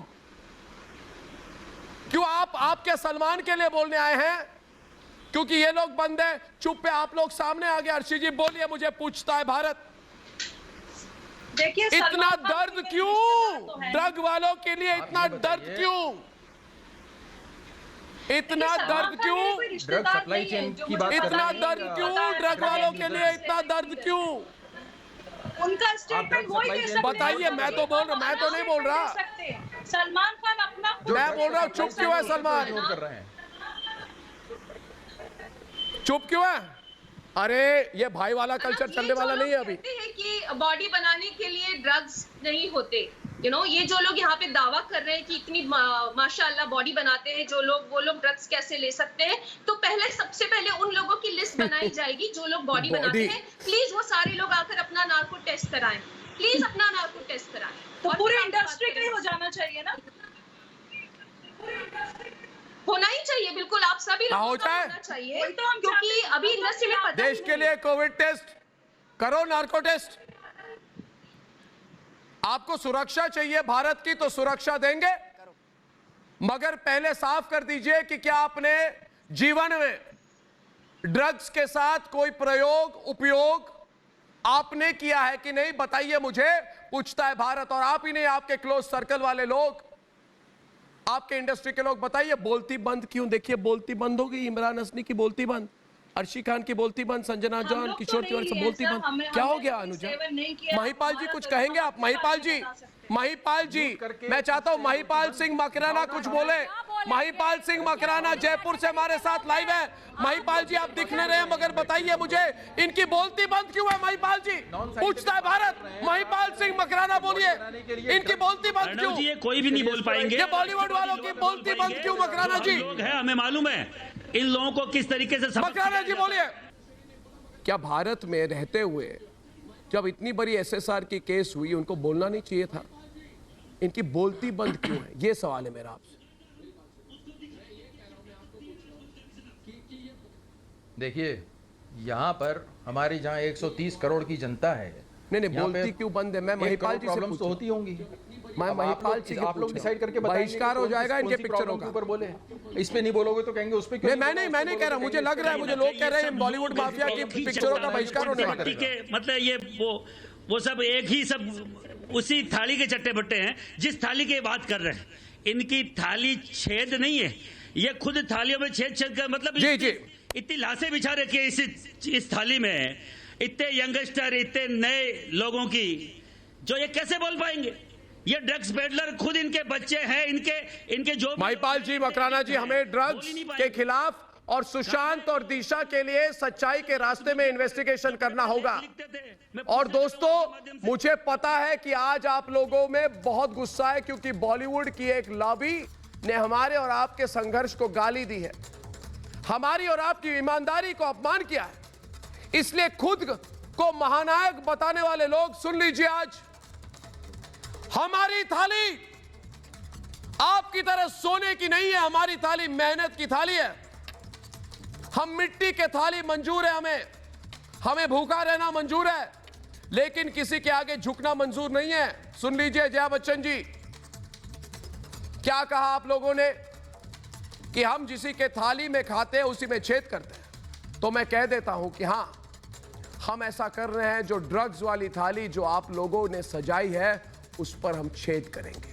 क्यों आप क्या सलमान के लिए बोलने आए हैं? क्योंकि ये लोग बंद है, चुप पे आप लोग सामने आ गए। अर्शी जी बोलिए, मुझे पूछता है भारत, देखिए इतना दर्द क्यों? ड्रग वालों के लिए इतना दर्द क्यों? इतना दर्द क्यों? ड्रग सप्लाई चेन की बात कर रहे इतना हैं। दर्द क्यों? ड्रग वालों के लिए इतना दर्द क्यों? उनका स्टेटमेंट वही बताइए, मैं तो बोल रहा, मैं तो नहीं बोल रहा। सलमान खान अपना मैं बोल रहा हूँ, चुप क्यों है सलमान? कर रहे हैं चुप क्यों है? अरे ये भाई वाला कल्चर चलने वाला नहीं है अभी। कहते हैं कि बॉडी बनाने के लिए ड्रग्स नहीं होते, ये जो लोग यहाँ पे दावा कर रहे हैं कि इतनी माशाल्लाह बॉडी बनाते हैं जो लोग, वो लोग ड्रग्स कैसे ले सकते हैं? तो सबसे पहले उन लोगों की लिस्ट बनाई जाएगी जो लोग बॉडी बनाते हैं। प्लीज वो सारे लोग आकर अपना नार्को टेस्ट कराएं, प्लीज अपना नार्को टेस्ट कराएं। तो पूरे इंडस्ट्री के लिए हो जाना चाहिए ना, होना ही चाहिए, बिल्कुल आप सभी लोगों को होना चाहिए, क्योंकि अभी इंडस्ट्री में पता देश के लिए कोविड टेस्ट करो, नार्को टेस्ट। आपको सुरक्षा चाहिए भारत की तो सुरक्षा देंगे, मगर पहले साफ कर दीजिए कि क्या आपने जीवन में ड्रग्स के साथ कोई प्रयोग उपयोग आपने किया है कि नहीं, बताइए मुझे, पूछता है भारत। और आप ही नहीं, आपके क्लोज सर्कल वाले लोग, आपके इंडस्ट्री के लोग, बताइए बोलती बंद क्यों? देखिए बोलती बंद हो गई, इमरान हसनी की बोलती बंद, अर्शी खान की बोलती बंद, संजना जॉन, किशोर तिवारी सब बोलती बंद। क्या हो गया अनुजा? महिपाल जी कुछ कहेंगे आप? महिपाल जी, महिपाल जी, मैं चाहता हूं महिपाल सिंह मकराना कुछ बोले। महिपाल सिंह मकराना जयपुर से हमारे साथ लाइव है। महिपाल जी आप दिख नहीं रहे हैं, मगर बताइए मुझे इनकी बोलती बंद क्यों है? महिपाल जी पूछता है भारत। महिपाल सिंह मकराना बोलिए, इनकी बोलती बंद क्यों? ये कोई भी नहीं बोल पाएंगे। ये बॉलीवुड वालों की बोलती बंद क्यों मकराना जी? लोग हैं, हमें मालूम है इन लोगों को किस तरीके से। मकराना जी बोलिए, क्या भारत में रहते हुए जब इतनी बड़ी एसएसआर की केस हुई उनको बोलना नहीं चाहिए था? इनकी बोलती बंद क्यों है, ये सवाल है मेरा आपसे। देखिए यहाँ पर हमारी जहाँ 130 करोड़ की जनता है, नहीं बोलती क्यों बंद है? मैं महिपाल जी से प्रॉब्लम्स तो होती होंगी। मैं महिपाल जी, आप लोग डिसाइड करके बताएंगे, बहिष्कार हो जाएगा इनके पिक्चरों का। ऊपर बोले, इस पे नहीं बोलोगे तो कहेंगे उस पे क्यों? मैं नहीं कह रहा, मुझे लग रहा है, मुझे लोग कह रहे हैं बॉलीवुड माफिया की पिक्चरों का बहिष्कार होने वाला है। मतलब ये वो सब एक ही, सब उसी थाली के चट्टे बट्टे हैं जिस थाली की बात कर रहे हैं। इनकी थाली छेद नहीं है, ये खुद थालियों में छेद कर, मतलब जी इतनी लाशें बिछा रखी है इस थाली में, इतने यंगस्टर, इतने नए लोगों की, जो ये कैसे बोल पाएंगे? ये ड्रग्स पेडलर खुद इनके बच्चे हैं, इनके जो। महिपाल जी मकराना जी, हमें ड्रग्स के खिलाफ और सुशांत और दिशा के लिए सच्चाई के रास्ते में इन्वेस्टिगेशन करना होगा। और दोस्तों मुझे पता है कि आज आप लोगों में बहुत गुस्सा है, क्योंकि बॉलीवुड की एक लॉबी ने हमारे और आपके संघर्ष को गाली दी है, हमारी और आपकी ईमानदारी को अपमान किया है। इसलिए खुद को महानायक बताने वाले लोग, सुन लीजिए, आज हमारी थाली आपकी तरह सोने की नहीं है, हमारी थाली मेहनत की थाली है। हम मिट्टी के थाली मंजूर है, हमें भूखा रहना मंजूर है, लेकिन किसी के आगे झुकना मंजूर नहीं है। सुन लीजिए जया बच्चन जी, क्या कहा आप लोगों ने कि हम जिसी के थाली में खाते हैं उसी में छेद करते हैं। तो मैं कह देता हूं कि हां, हम ऐसा कर रहे हैं। जो ड्रग्स वाली थाली जो आप लोगों ने सजाई है उस पर हम छेद करेंगे।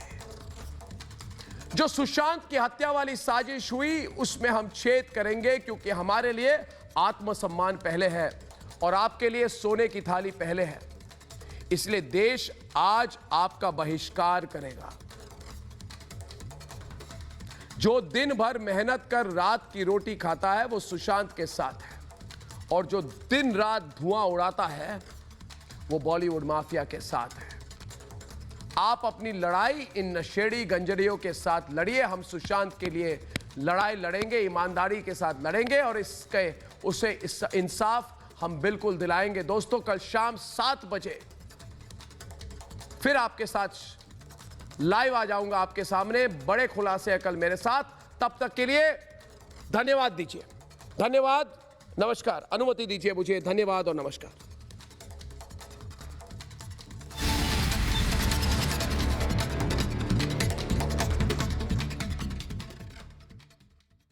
जो सुशांत की हत्या वाली साजिश हुई उसमें हम छेद करेंगे, क्योंकि हमारे लिए आत्मसम्मान पहले है और आपके लिए सोने की थाली पहले है। इसलिए देश आज आपका बहिष्कार करेगा। जो दिन भर मेहनत कर रात की रोटी खाता है वो सुशांत के साथ है, और जो दिन रात धुआं उड़ाता है वो बॉलीवुड माफिया के साथ है। आप अपनी लड़ाई इन नशेड़ी गंजड़ियों के साथ लड़िए, हम सुशांत के लिए लड़ाई लड़ेंगे, ईमानदारी के साथ लड़ेंगे, और उसे इंसाफ हम बिल्कुल दिलाएंगे। दोस्तों, कल शाम 7 बजे फिर आपके साथ लाइव आ जाऊंगा, आपके सामने बड़े खुलासे हैं कल मेरे साथ। तब तक के लिए धन्यवाद दीजिए, धन्यवाद, नमस्कार। अनुमति दीजिए मुझे, धन्यवाद और नमस्कार।